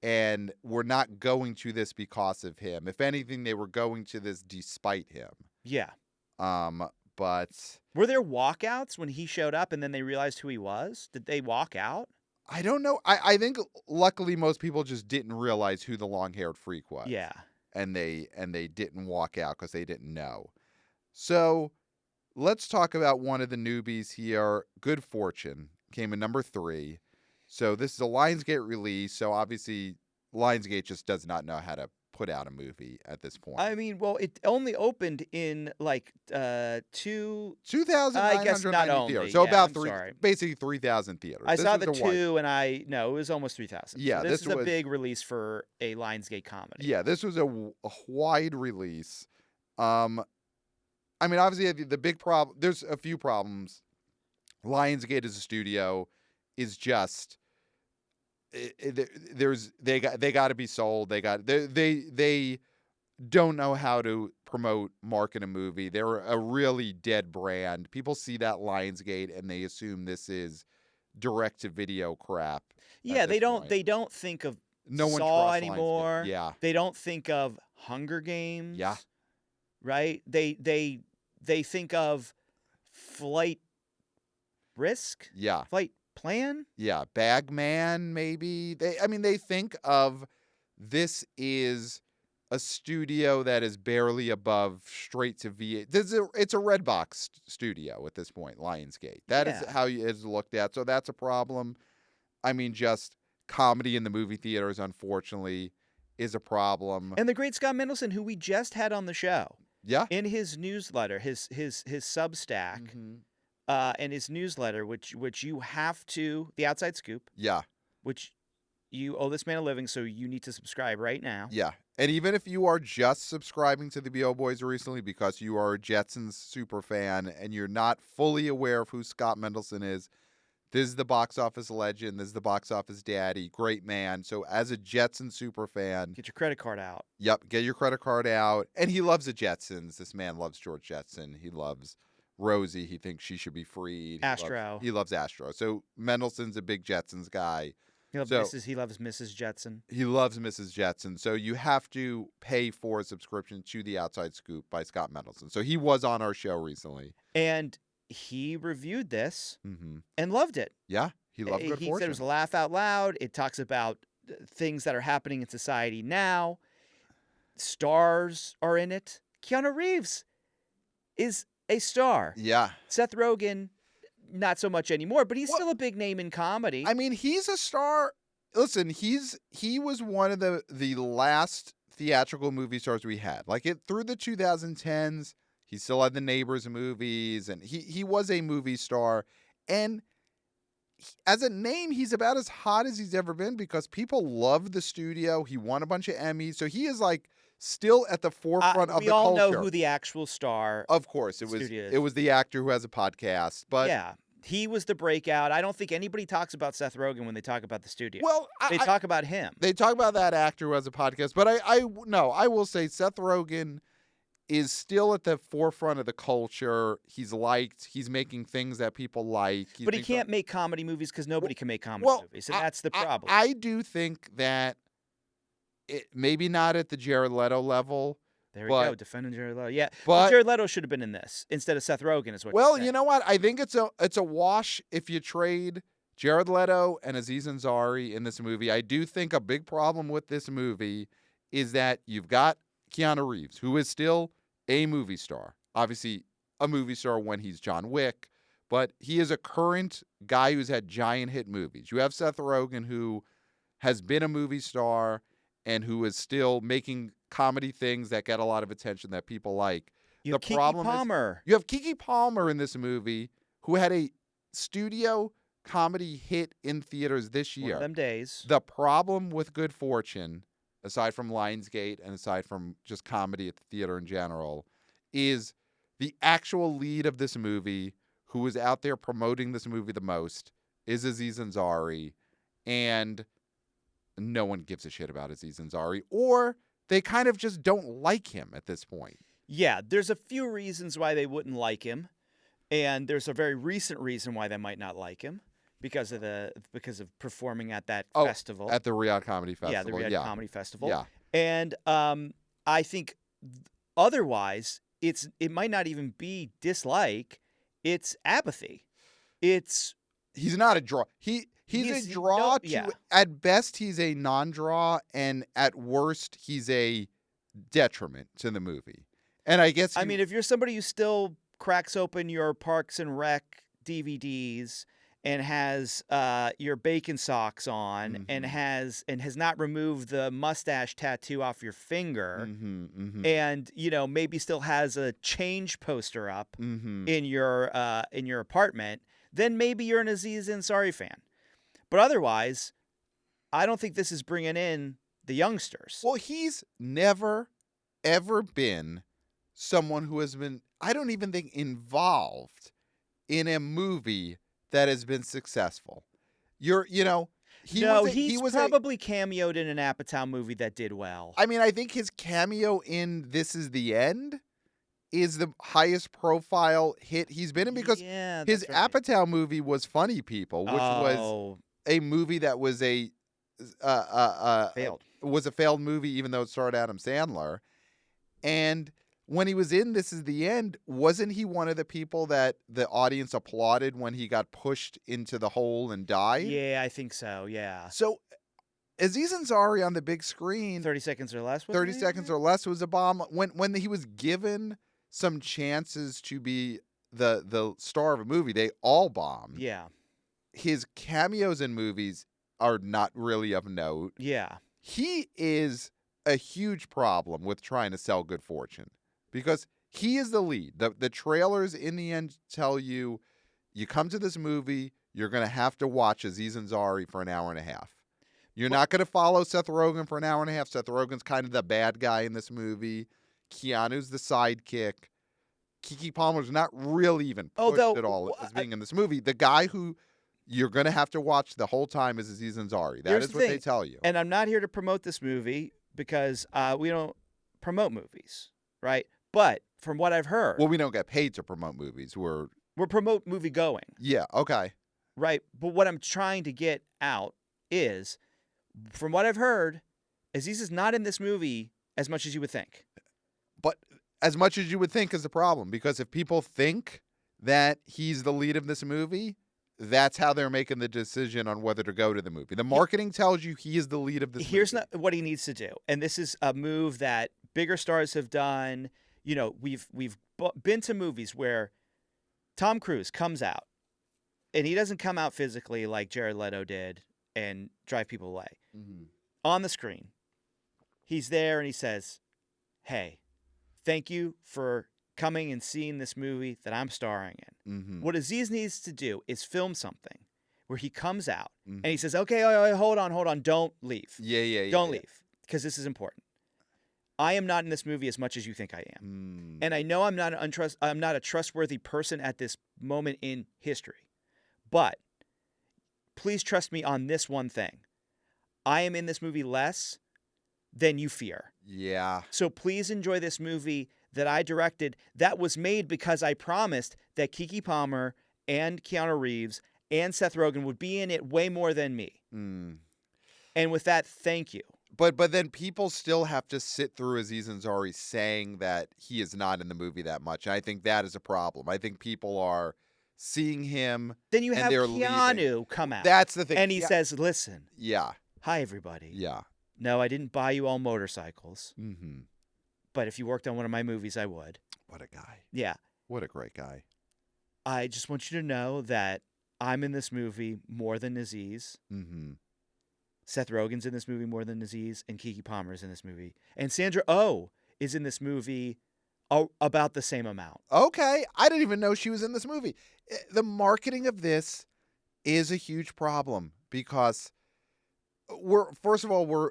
and we're not going to this because of him. If anything, they were going to this despite him. Yeah. But were there walkouts when he showed up and then they realized who he was? Did they walk out? I don't know. I think luckily most people just didn't realize who the long-haired freak was. Yeah. And they didn't walk out because they didn't know. So let's talk about one of the newbies here. Good Fortune came in number 3. So this is a Lionsgate release. So obviously Lionsgate just does not know how to put out a movie at this point. I mean, well, it only opened in like 2,990 theaters. So about basically 3,000 theaters. I saw the 2 and it was almost 3,000. Yeah, so this is a big release for a Lionsgate comedy. Yeah, this was a wide release. I mean, obviously the big problem, there's a few problems. Lionsgate as a studio is just they got to be sold. They don't know how to promote, market a movie. They're a really dead brand. People see that Lionsgate and they assume this is direct to video crap. Yeah, they don't think of Saw anymore. Yeah. They don't think of Hunger Games. Yeah. Right? They think of Flight Risk? Yeah. Flight Plan? Yeah, Bagman maybe. They think of this is a studio that is barely above straight to VA. It's a Redbox studio at this point, Lionsgate. That is how it's looked at. So that's a problem. I mean, just comedy in the movie theaters, unfortunately, is a problem. And the great Scott Mendelson, who we just had on the show. Yeah. In his newsletter, his Substack. Mm-hmm. And his newsletter, which you have to, The Outside Scoop. Yeah. Which you owe this man a living, so you need to subscribe right now. Yeah. And even if you are just subscribing to the B.O. Boys recently because you are a Jetsons super fan and you're not fully aware of who Scott Mendelson is, this is the box office legend. This is the box office daddy. Great man. So as a Jetsons super fan. Get your credit card out. Yep. Get your credit card out. And he loves the Jetsons. This man loves George Jetson. He loves Rosie. He thinks she should be freed. Astro. He loves Astro. So Mendelssohn's a big Jetsons guy. He loves Mrs. Jetson. He loves Mrs. Jetson. So you have to pay for a subscription to The Outside Scoop by Scott Mendelson. So he was on our show recently. And he reviewed this and loved it. Yeah, he loved Good Fortune. He said it was a laugh out loud. It talks about things that are happening in society now. Stars are in it. Keanu Reeves is a star. Yeah. Seth Rogen, not so much anymore, but he's still a big name in comedy. I mean, he's a star. Listen, he was one of the last theatrical movie stars we had. Through the 2010s, he still had the Neighbors movies, and he was a movie star. And as a name, he's about as hot as he's ever been because people love the studio. He won a bunch of Emmys. So he is still at the forefront of the culture. We all know who the actual star. Of course, it was the actor who has a podcast. But yeah, He was the breakout. I don't think anybody talks about Seth Rogen when they talk about the studio. Well, they talk about him. They talk about that actor who has a podcast, but I will say Seth Rogen is still at the forefront of the culture. He's liked. He's making things that people like. But he can't make comedy movies because nobody can make comedy movies, and that's the problem. I do think that maybe not at the Jared Leto level. There we go, defending Jared Leto. Yeah, but Jared Leto should have been in this instead of Seth Rogen. Is what. Well, you know what? I think it's a wash if you trade Jared Leto and Aziz Ansari in this movie. I do think a big problem with this movie is that you've got Keanu Reeves, who is still a movie star. Obviously, a movie star when he's John Wick, but he is a current guy who's had giant hit movies. You have Seth Rogen, who has been a movie star and who is still making comedy things that get a lot of attention that people like. You have Keke Palmer. You have Keke Palmer in this movie, who had a studio comedy hit in theaters this year. One of them days. The problem with Good Fortune, aside from Lionsgate and aside from just comedy at the theater in general, is the actual lead of this movie, who is out there promoting this movie the most, is Aziz Ansari, and no one gives a shit about Aziz Ansari, or they kind of just don't like him at this point. Yeah, there's a few reasons why they wouldn't like him, and there's a very recent reason why they might not like him. Because of performing at that festival. At the Riyadh Comedy Festival. Yeah, the Riyadh Comedy Festival. Yeah. And I think otherwise it might not even be dislike, it's apathy. He's not a draw. He's a draw at best he's a non-draw, and at worst he's a detriment to the movie. And I guess if you're somebody who still cracks open your Parks and Rec DVDs and has your bacon socks on, and has not removed the mustache tattoo off your finger, and maybe still has a change poster up in your apartment, then maybe you're an Aziz Ansari fan. But otherwise, I don't think this is bringing in the youngsters. Well, he's never ever been someone who has been, I don't even think, involved in a movie that has been successful. He was probably cameoed in an Apatow movie that did well. I think his cameo in This Is the End is the highest profile hit he's been in, because his Apatow movie was Funny People, which was a movie that was a failed movie, even though it starred Adam Sandler. And when he was in This Is the End, wasn't he one of the people that the audience applauded when he got pushed into the hole and died? Yeah, I think so, yeah. So Aziz Ansari on the big screen, 30 Seconds or Less was a bomb. When he was given some chances to be the star of a movie, they all bombed. Yeah. His cameos in movies are not really of note. Yeah. He is a huge problem with trying to sell Good Fortune, because he is the lead. The trailers in the end tell you come to this movie, you're going to have to watch Aziz Ansari for an hour and a half. You're not going to follow Seth Rogen for an hour and a half. Seth Rogen's kind of the bad guy in this movie. Keanu's the sidekick. Keke Palmer's not really even pushed at all as being in this movie. The guy who you're going to have to watch the whole time is Aziz Ansari. That is what they tell you. And I'm not here to promote this movie because we don't promote movies, right? But from what I've heard... Well, we don't get paid to promote movies. We're promote movie going. Yeah, okay. Right, but what I'm trying to get out is, from what I've heard, Aziz is not in this movie as much as you would think. But as much as you would think is the problem, because if people think that he's the lead of this movie, that's how they're making the decision on whether to go to the movie. The marketing tells you he is the lead of this movie. Here's what he needs to do, and this is a move that bigger stars have done. We've been to movies where Tom Cruise comes out, and he doesn't come out physically like Jared Leto did and drive people away. Mm-hmm. On the screen, he's there and he says, "Hey, thank you for coming and seeing this movie that I'm starring in." Mm-hmm. What Aziz needs to do is film something where he comes out and he says, "Okay, hold on, don't leave. Don't leave, because this is important. I am not in this movie as much as you think I am. And I know I'm not a trustworthy person at this moment in history. But please trust me on this one thing. I am in this movie less than you fear. Yeah. So please enjoy this movie that I directed that was made because I promised that Keke Palmer and Keanu Reeves and Seth Rogen would be in it way more than me. Mm. And with that, thank you. But then people still have to sit through Aziz Ansari saying that he is not in the movie that much. And I think that is a problem. I think people are seeing him. Then you and have they're Keanu leaving. come out. That's the thing. And he says, listen. Yeah. Hi, everybody. Yeah. No, I didn't buy you all motorcycles. Mm-hmm. But if you worked on one of my movies, I would. What a guy. Yeah. What a great guy. I just want you to know that I'm in this movie more than Aziz. Mm-hmm. Seth Rogen's in this movie more than Aziz, and Keke Palmer's in this movie. And Sandra Oh is in this movie about the same amount. Okay. I didn't even know she was in this movie. The marketing of this is a huge problem because we're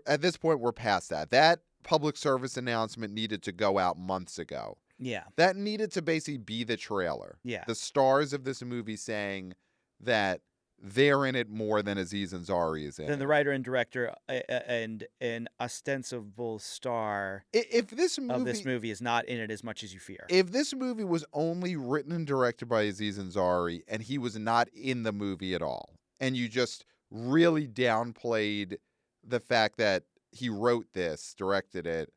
at this point, we're past that. That public service announcement needed to go out months ago. Yeah. That needed to basically be the trailer. Yeah. The stars of this movie saying that they're in it more than Aziz Ansari is in Then it. the writer and director and an ostensible star If this movie, of this movie is not in it as much as you fear. If this movie was only written and directed by Aziz Ansari and he was not in the movie at all, and you just really downplayed the fact that he wrote this, directed it,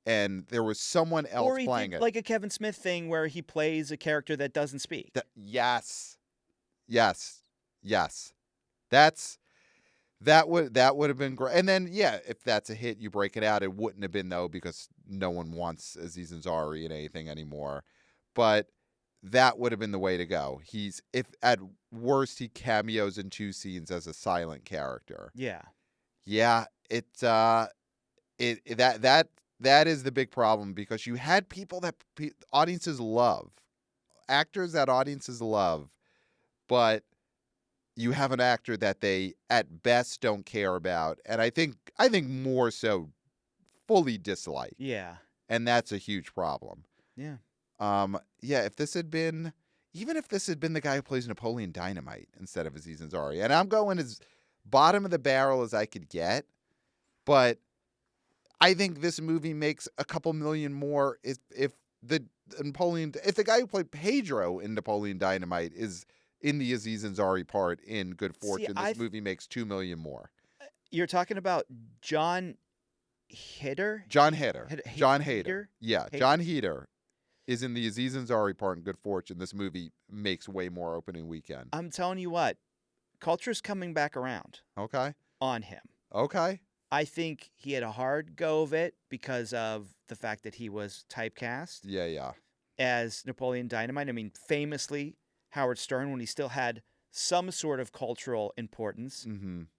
and there was someone else or he playing did it. like a Kevin Smith thing where he plays a character that doesn't speak. Yes. That would have been great. And then if that's a hit, you break it out. It wouldn't have been though because no one wants Aziz Ansari in anything anymore. But that would have been the way to go. If at worst he cameos in 2 scenes as a silent character. Yeah. Yeah, that is the big problem because you had people that audiences love, actors that audiences love, but you have an actor that they at best don't care about, and I think more so fully dislike. Yeah. And that's a huge problem. Yeah. If this had been the guy who plays Napoleon Dynamite instead of Aziz Ansari, and I'm going as bottom of the barrel as I could get, but I think this movie makes a couple million more if the guy who played Pedro in Napoleon Dynamite is in the Aziz Ansari part in Good Fortune. This movie makes $2 million more. You're talking about John Heder? John Heder. John Heder. Heder? Yeah, John Heder is in the Aziz Ansari part in Good Fortune. This movie makes way more opening weekend. I'm telling you what, culture's coming back around. Okay. On him. Okay. I think he had a hard go of it because of the fact that he was typecast. Yeah. As Napoleon Dynamite. I mean, famously, Howard Stern, when he still had some sort of cultural importance,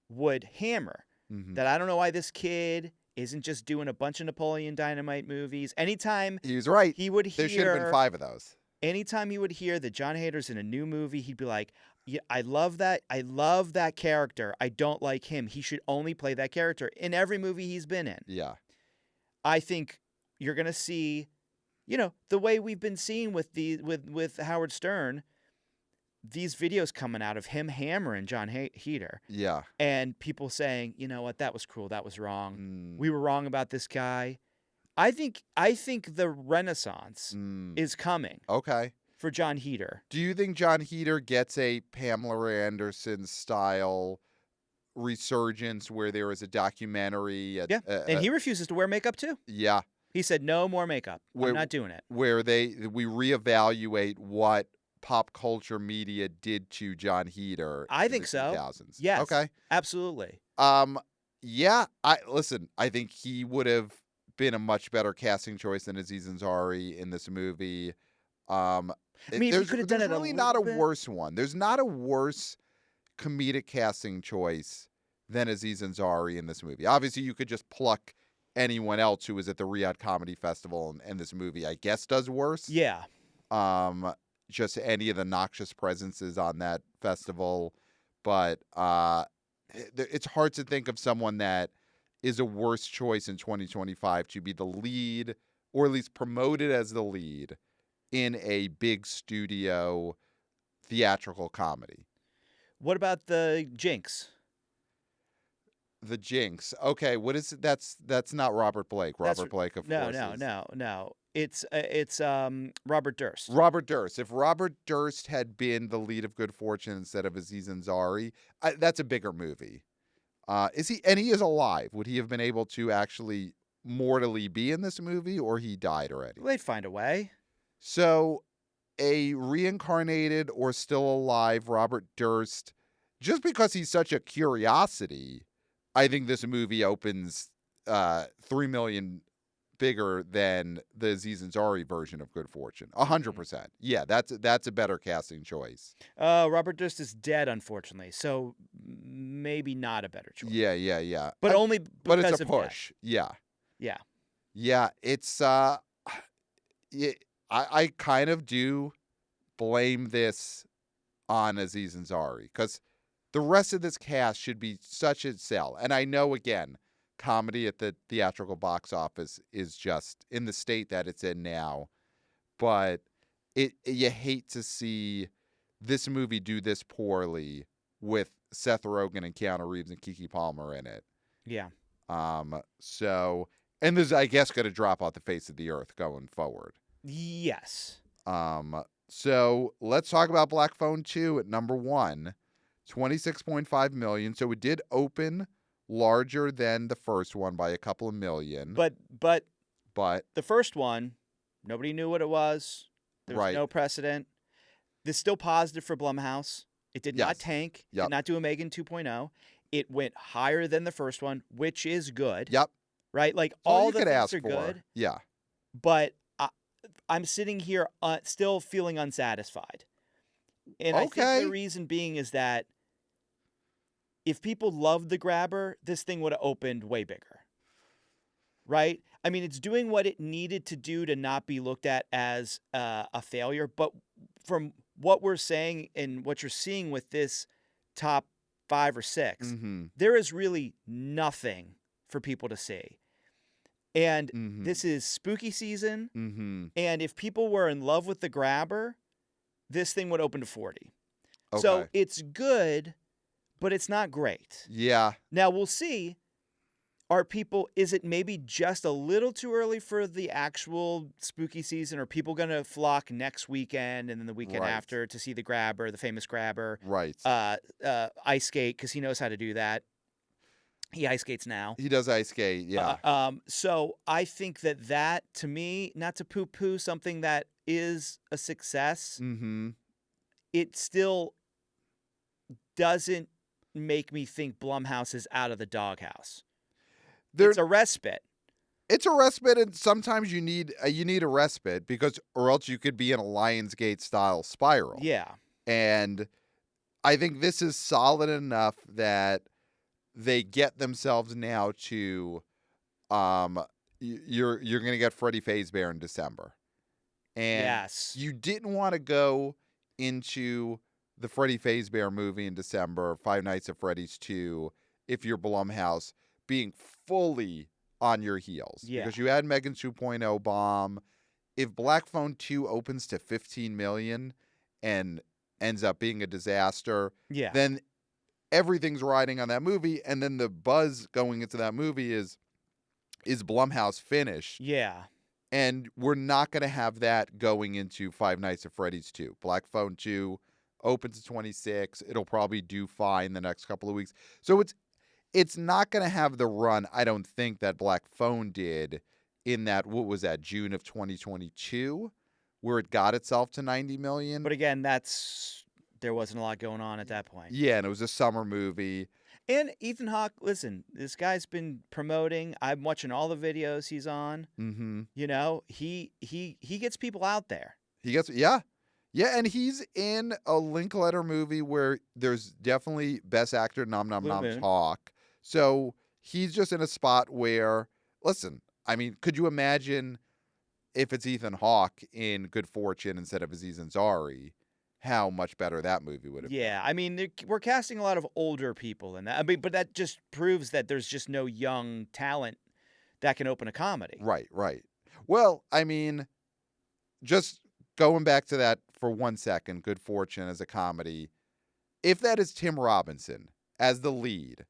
would hammer that I don't know why this kid isn't just doing a bunch of Napoleon Dynamite movies. Anytime he was right, he would hear, there should have been 5 of those. Anytime he would hear that John Hader's in a new movie, he'd be like, "Yeah, I love that. I love that character. I don't like him. He should only play that character in every movie he's been in." Yeah, I think you're gonna see, the way we've been seeing with Howard Stern. These videos coming out of him hammering John Heder. Yeah. And people saying, you know what, that was cruel. That was wrong. We were wrong about this guy. I think the renaissance is coming. Okay. For John Heder. Do you think John Heder gets a Pamela Anderson style resurgence where there is a documentary? And he refuses to wear makeup too. Yeah. He said, no more makeup. I'm not doing it. Where we reevaluate what pop culture media did to John Heder. I think so. 2000s. Yes. Okay. Absolutely. Yeah. I think he would have been a much better casting choice than Aziz Ansari in this movie. There's really not a worse one. There's not a worse comedic casting choice than Aziz Ansari in this movie. Obviously, you could just pluck anyone else who was at the Riyadh Comedy Festival, and this movie, I guess, does worse. Yeah. Just any of the noxious presences on that festival. But it's hard to think of someone that is a worse choice in 2025 to be the lead, or at least promoted as the lead, in a big studio theatrical comedy. What about the Jinx? The Jinx. Okay, what is it? That's not Robert Blake. Robert Blake, of course. No. It's Robert Durst. Robert Durst. If Robert Durst had been the lead of Good Fortune instead of Aziz Ansari, that's a bigger movie. Is he? And he is alive. Would he have been able to actually mortally be in this movie, or he died already? They'd find a way. So, a reincarnated or still alive Robert Durst, just because he's such a curiosity, I think this movie opens $3 million bigger than the Aziz Ansari version of Good Fortune. 100%. Yeah, that's a better casting choice. Robert Durst is dead, unfortunately, so maybe not a better choice. Yeah. But only because it's a of push. Death. Yeah. It's I kind of do blame this on Aziz Ansari, because the rest of this cast should be such a sell. And I know, again, comedy at the theatrical box office is just in the state that it's in now. But you hate to see this movie do this poorly with Seth Rogen and Keanu Reeves and Keke Palmer in it. Yeah. So, and this, I guess, going to drop off the face of the earth going forward. Yes. So let's talk about Black Phone 2 at number 1. $26.5 million. So it did open larger than the first one by a couple of million. But the first one, nobody knew what it was. There was no precedent. This is still positive for Blumhouse. It did not tank. Did not do a Megan 2.0. It went higher than the first one, which is good. Yep. Right? Like all the things are good. Yeah. But I'm sitting here still feeling unsatisfied. And I think the reason being is that if people loved The Grabber, this thing would have opened way bigger. Right? I mean, it's doing what it needed to do to not be looked at as a failure. But from what we're saying and what you're seeing with this top 5 or 6, there is really nothing for people to see. And this is spooky season. And if people were in love with The Grabber, this thing would open to 40. Okay. So it's good, but it's not great. Yeah. Now we'll see. Is it maybe just a little too early for the actual spooky season? Are people going to flock next weekend and then the weekend after to see The Grabber, the famous Grabber? Right. Ice skate, because he knows how to do that. He ice skates now. He does ice skate, yeah. So I think that to me, not to poo-poo something that is a success, it still doesn't make me think Blumhouse is out of the doghouse. It's a respite. It's a respite, and sometimes you need a respite or else you could be in a Lionsgate style spiral. Yeah. And I think this is solid enough that they get themselves now to you're going to get Freddy Fazbear in December. And you didn't want to go into the Freddy Fazbear movie in December, Five Nights at Freddy's 2, if you're Blumhouse, being fully on your heels. Yeah. Because you had Megan 2.0 bomb. If Black Phone 2 opens to 15 million and ends up being a disaster, then everything's riding on that movie. And then the buzz going into that movie is Blumhouse finished? Yeah. And we're not going to have that going into Five Nights at Freddy's 2. Black Phone 2 opens to 26. It'll probably do fine the next couple of weeks. So it's not going to have the run, I don't think, that Black Phone did in that, what was that, June of 2022, where it got itself to 90 million. But again, there wasn't a lot going on at that point. Yeah, and it was a summer movie. And Ethan Hawke, listen, this guy's been promoting. I'm watching all the videos he's on. You know, he gets people out there. Yeah, and he's in a Linklater movie where there's definitely Best Actor nom talk. So he's just in a spot where, listen, I mean, could you imagine if it's Ethan Hawke in Good Fortune instead of Aziz Ansari, how much better that movie would have been? Yeah, I mean, we're casting a lot of older people in that. I mean, but that just proves that there's just no young talent that can open a comedy. Right. Well, I mean, just going back to that for 1 second, Good Fortune as a comedy, if that is Tim Robinson as the lead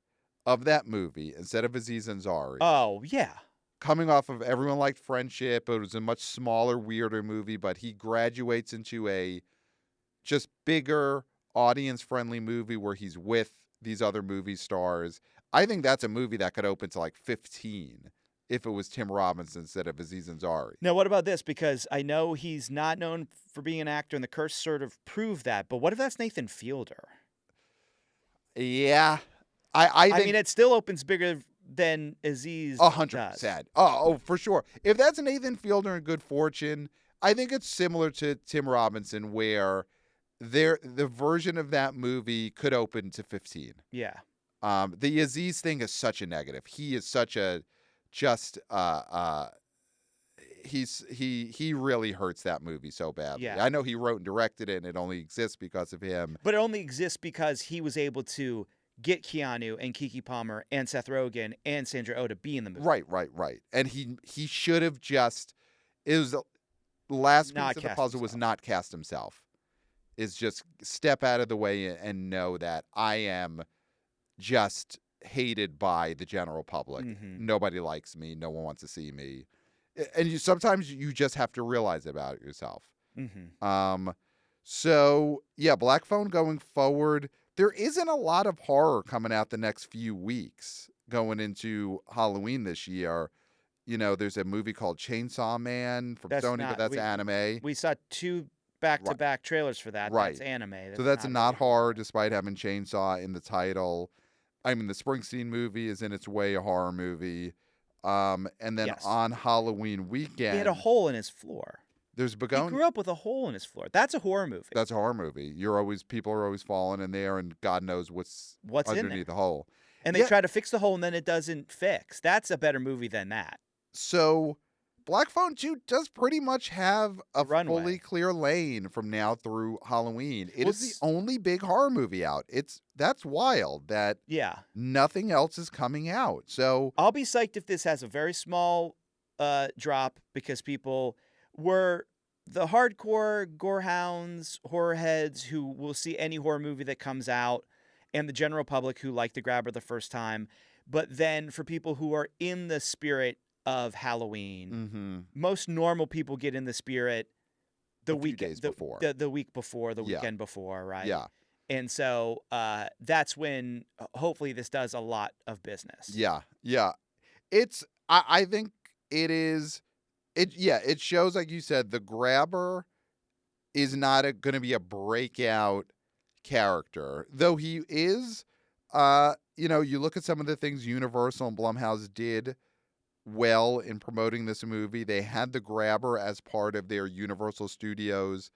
of that movie instead of Aziz Ansari, Oh, yeah. coming off of Everyone Liked Friendship, it was a much smaller, weirder movie, but he graduates into a just bigger, audience-friendly movie where he's with these other movie stars. I think that's a movie that could open to like 15 if it was Tim Robinson instead of Aziz Ansari. Now, what about this? Because I know he's not known for being an actor, and The Curse sort of proved that. But what if that's Nathan Fielder? Yeah. I think mean, it still opens bigger than Aziz 100%. does. Oh, for sure. If that's Nathan Fielder in Good Fortune, I think it's similar to Tim Robinson where the version of that movie could open to 15. Yeah. The Aziz thing is such a negative. He is such a just he really hurts that movie so badly. Yeah. I know he wrote and directed it and it only exists because of him. But it only exists because he was able to get Keanu and Keke Palmer and Seth Rogen and Sandra Oh to be in the movie. Right. And he should have just, it was the last piece of the puzzle was not cast himself. Is just step out of the way and know that I am just hated by the general public. Mm-hmm. Nobody likes me. No one wants to see me. And sometimes you just have to realize about it yourself. Mm-hmm. So yeah, Black Phone going forward. There isn't a lot of horror coming out the next few weeks going into Halloween this year. You know, there's a movie called Chainsaw Man from Sony, but that's anime. We saw 2 back-to-back trailers for that. Right. That's anime. So that's not horror, despite having Chainsaw in the title. I mean, the Springsteen movie is in its way a horror movie. And then on Halloween weekend, he had a hole in his floor. There's Begonia. He grew up with a hole in his floor. That's a horror movie. That's a horror movie. People are always falling in there, and God knows what's underneath the hole. And they try to fix the hole, and then it doesn't fix. That's a better movie than that. So Black Phone 2 does pretty much have a runway. Fully clear lane from now through Halloween. It is the only big horror movie out. That's wild that nothing else is coming out. So I'll be psyched if this has a very small drop because people were the hardcore gorehounds, horror heads who will see any horror movie that comes out, and the general public who like the grabber the first time. But then for people who are in the spirit of Halloween, most normal people get in the spirit the weekend before, the week before, the weekend before, right? Yeah. And so that's when hopefully this does a lot of business. Yeah. I think it is. It shows, like you said, the grabber is not going to be a breakout character, though he is. You look at some of the things Universal and Blumhouse did well in promoting this movie. They had the grabber as part of their Universal Studios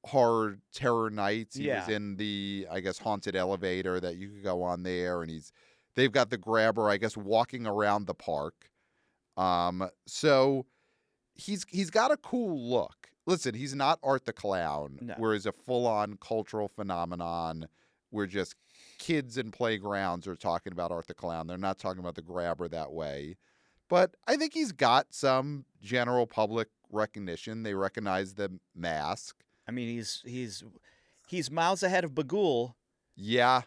horror terror nights. He was in the, I guess, haunted elevator that you could go on there, and they've got the grabber, I guess, walking around the park. So he's got a cool look. Listen, he's not Art the Clown, where he's a full-on cultural phenomenon where just kids in playgrounds are talking about Art the Clown. They're not talking about the grabber that way. But I think he's got some general public recognition. They recognize the mask. I mean, he's miles ahead of Bagul. Yeah.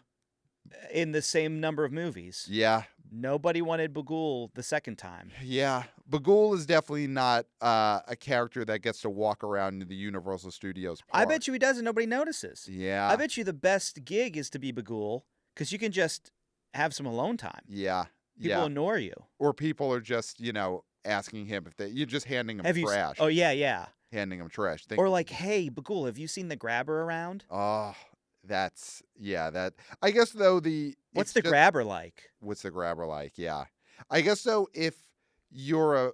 In the same number of movies. Yeah. Nobody wanted Bagul the second time. Yeah. Bagul is definitely not a character that gets to walk around the Universal Studios park. I bet you he does and nobody notices. Yeah. I bet you the best gig is to be Bagul because you can just have some alone time. Yeah. People ignore you. Or people are just, asking him if you're just handing him trash. Oh, yeah. Handing him trash. Or like, hey, Bagul, have you seen the grabber around? Oh, I guess though What's the grabber like? What's the grabber like? Yeah. I guess though if you're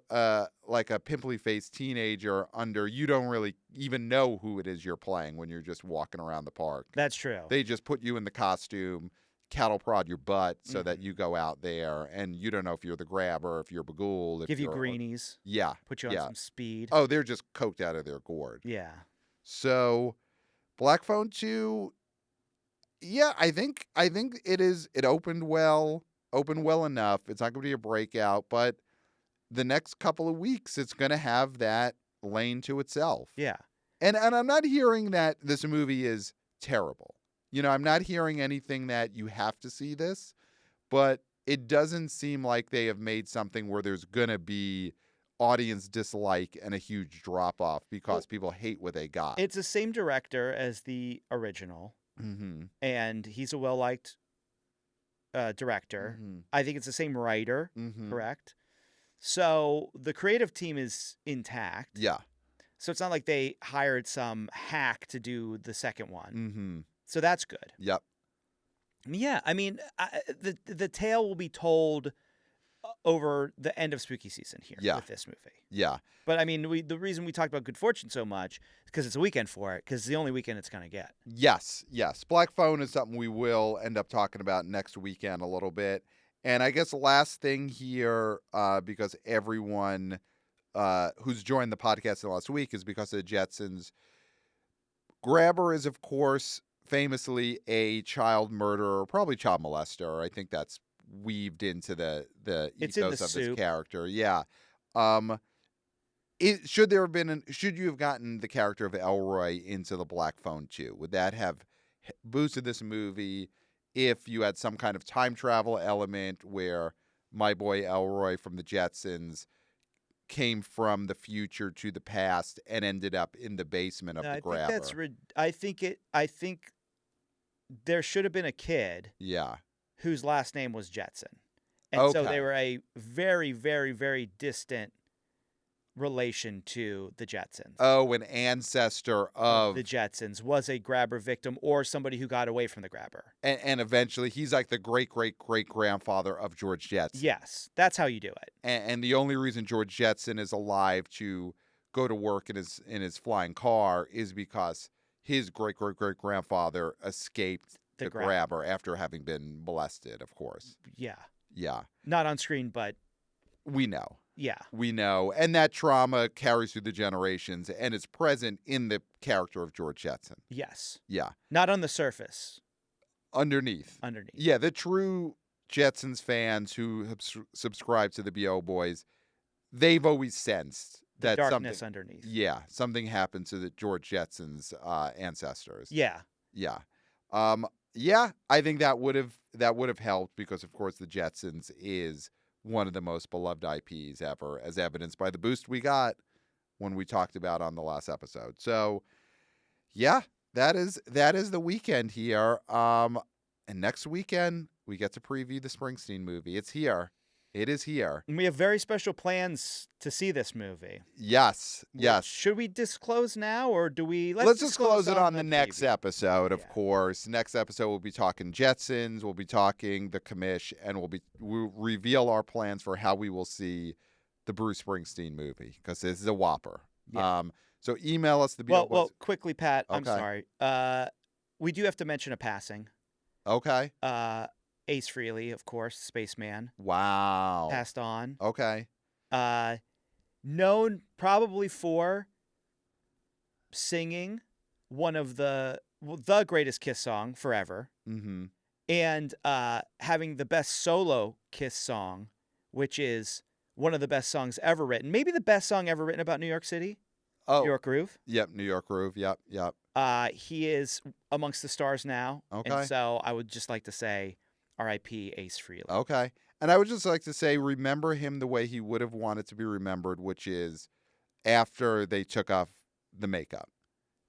like a pimply faced teenager you don't really even know who it is you're playing when you're just walking around the park. That's true. They just put you in the costume, cattle prod your butt so that you go out there and you don't know if you're the grabber, if you're Bagul. Give you greenies. Yeah. Put you on some speed. Oh, they're just coked out of their gourd. Yeah. So Black Phone 2, I think it opened well enough. It's not going to be a breakout, but the next couple of weeks it's going to have that lane to itself. Yeah. And I'm not hearing that this movie is terrible. I'm not hearing anything that you have to see this, but it doesn't seem like they have made something where there's going to be audience dislike and a huge drop off because people hate what they got. It's the same director as the original, and he's a well-liked director. I think it's the same writer, correct? So the creative team is intact. Yeah. So it's not like they hired some hack to do the second one. So that's good. Yep. Yeah, I mean, the tale will be told over the end of spooky season here with this movie. Yeah. But I mean, the reason we talked about Good Fortune so much is because it's a weekend for it, because it's the only weekend it's going to get. Yes. Black Phone is something we will end up talking about next weekend a little bit. And I guess last thing here, because everyone who's joined the podcast in the last week is because of the Jetsons. Grabber is, of course, famously a child murderer, probably child molester. I think that's weaved into the ethos of this character. Yeah. Should you have gotten the character of Elroy into the Black Phone too? Would that have boosted this movie if you had some kind of time travel element where my boy Elroy from the Jetsons came from the future to the past and ended up in the basement of the Grabber? I think there should have been a kid. Yeah. Whose last name was Jetson. And so they were a very, very, very distant relation to the Jetsons. Oh, an ancestor of the Jetsons was a Grabber victim or somebody who got away from the Grabber. And eventually he's like the great-great-great-grandfather of George Jetson. Yes, that's how you do it. And the only reason George Jetson is alive to go to work in his flying car is because his great-great-great-grandfather escaped the Grabber after having been molested, of course. Yeah. Yeah. Not on screen, but we know. Yeah. We know. And that trauma carries through the generations and is present in the character of George Jetson. Yes. Yeah. Not on the surface. Underneath. Yeah, the true Jetsons fans who have subscribed to the B.O. Boys, they've always sensed the that darkness underneath. Yeah, something happened to the George Jetsons' ancestors. Yeah. Yeah. Yeah, I think that would have helped because, of course, the Jetsons is one of the most beloved IPs ever, as evidenced by the boost we got when we talked about on the last episode. So, yeah, that is the weekend here. And next weekend we get to preview the Springsteen movie. It's here. It is here. And we have very special plans to see this movie. Yes. Should we disclose now, or do we? Let's disclose it on the next episode, of course. Next episode, we'll be talking Jetsons, we'll be talking the commish, and we'll reveal our plans for how we will see the Bruce Springsteen movie, because this is a whopper. Yeah. So email us the Well, quickly, Pat. Okay. I'm sorry. We do have to mention a passing. Okay. Ace Frehley, of course, Spaceman. Wow. Passed on. Okay. Known probably for singing one of the greatest Kiss song forever. And having the best solo Kiss song, which is one of the best songs ever written. Maybe the best song ever written about New York City. Oh. New York Groove. Yep, New York Groove. Yep. He is amongst the stars now. Okay. And so I would just like to say R.I.P. Ace Frehley. Okay. And I would just like to say, remember him the way he would have wanted to be remembered, which is after they took off the makeup.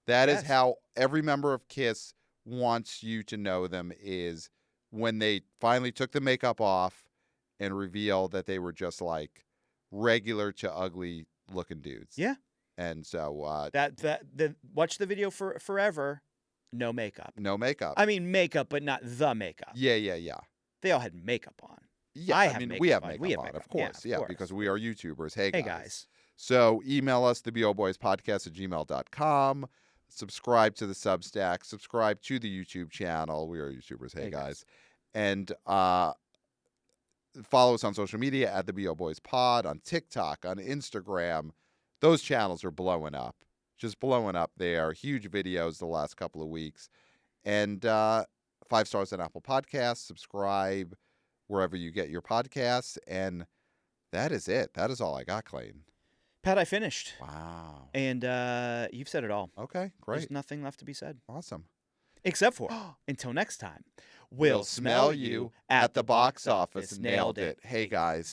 That is how every member of Kiss wants you to know them, is when they finally took the makeup off and revealed that they were just like regular to ugly looking dudes. Yeah. And so watch the video for Forever. No makeup. No makeup. I mean makeup, but not the makeup. Yeah. They all had makeup on. Yeah, we have makeup on, of course. Yeah, because we are YouTubers. Hey guys. So email us, theboboyspodcast@gmail.com. Subscribe to the Substack. Subscribe to the YouTube channel. We are YouTubers. Hey guys. And follow us on social media at the B.O. Boys Pod, on TikTok, on Instagram. Those channels are blowing up. Just blowing up there. Huge videos the last couple of weeks. And 5 stars on Apple Podcasts. Subscribe wherever you get your podcasts. And that is it. That is all I got, Clayton. Pat, I finished. Wow. And you've said it all. Okay, great. There's nothing left to be said. Awesome. Except for, until next time, We'll smell you at the box office. Nailed it. Hey, guys.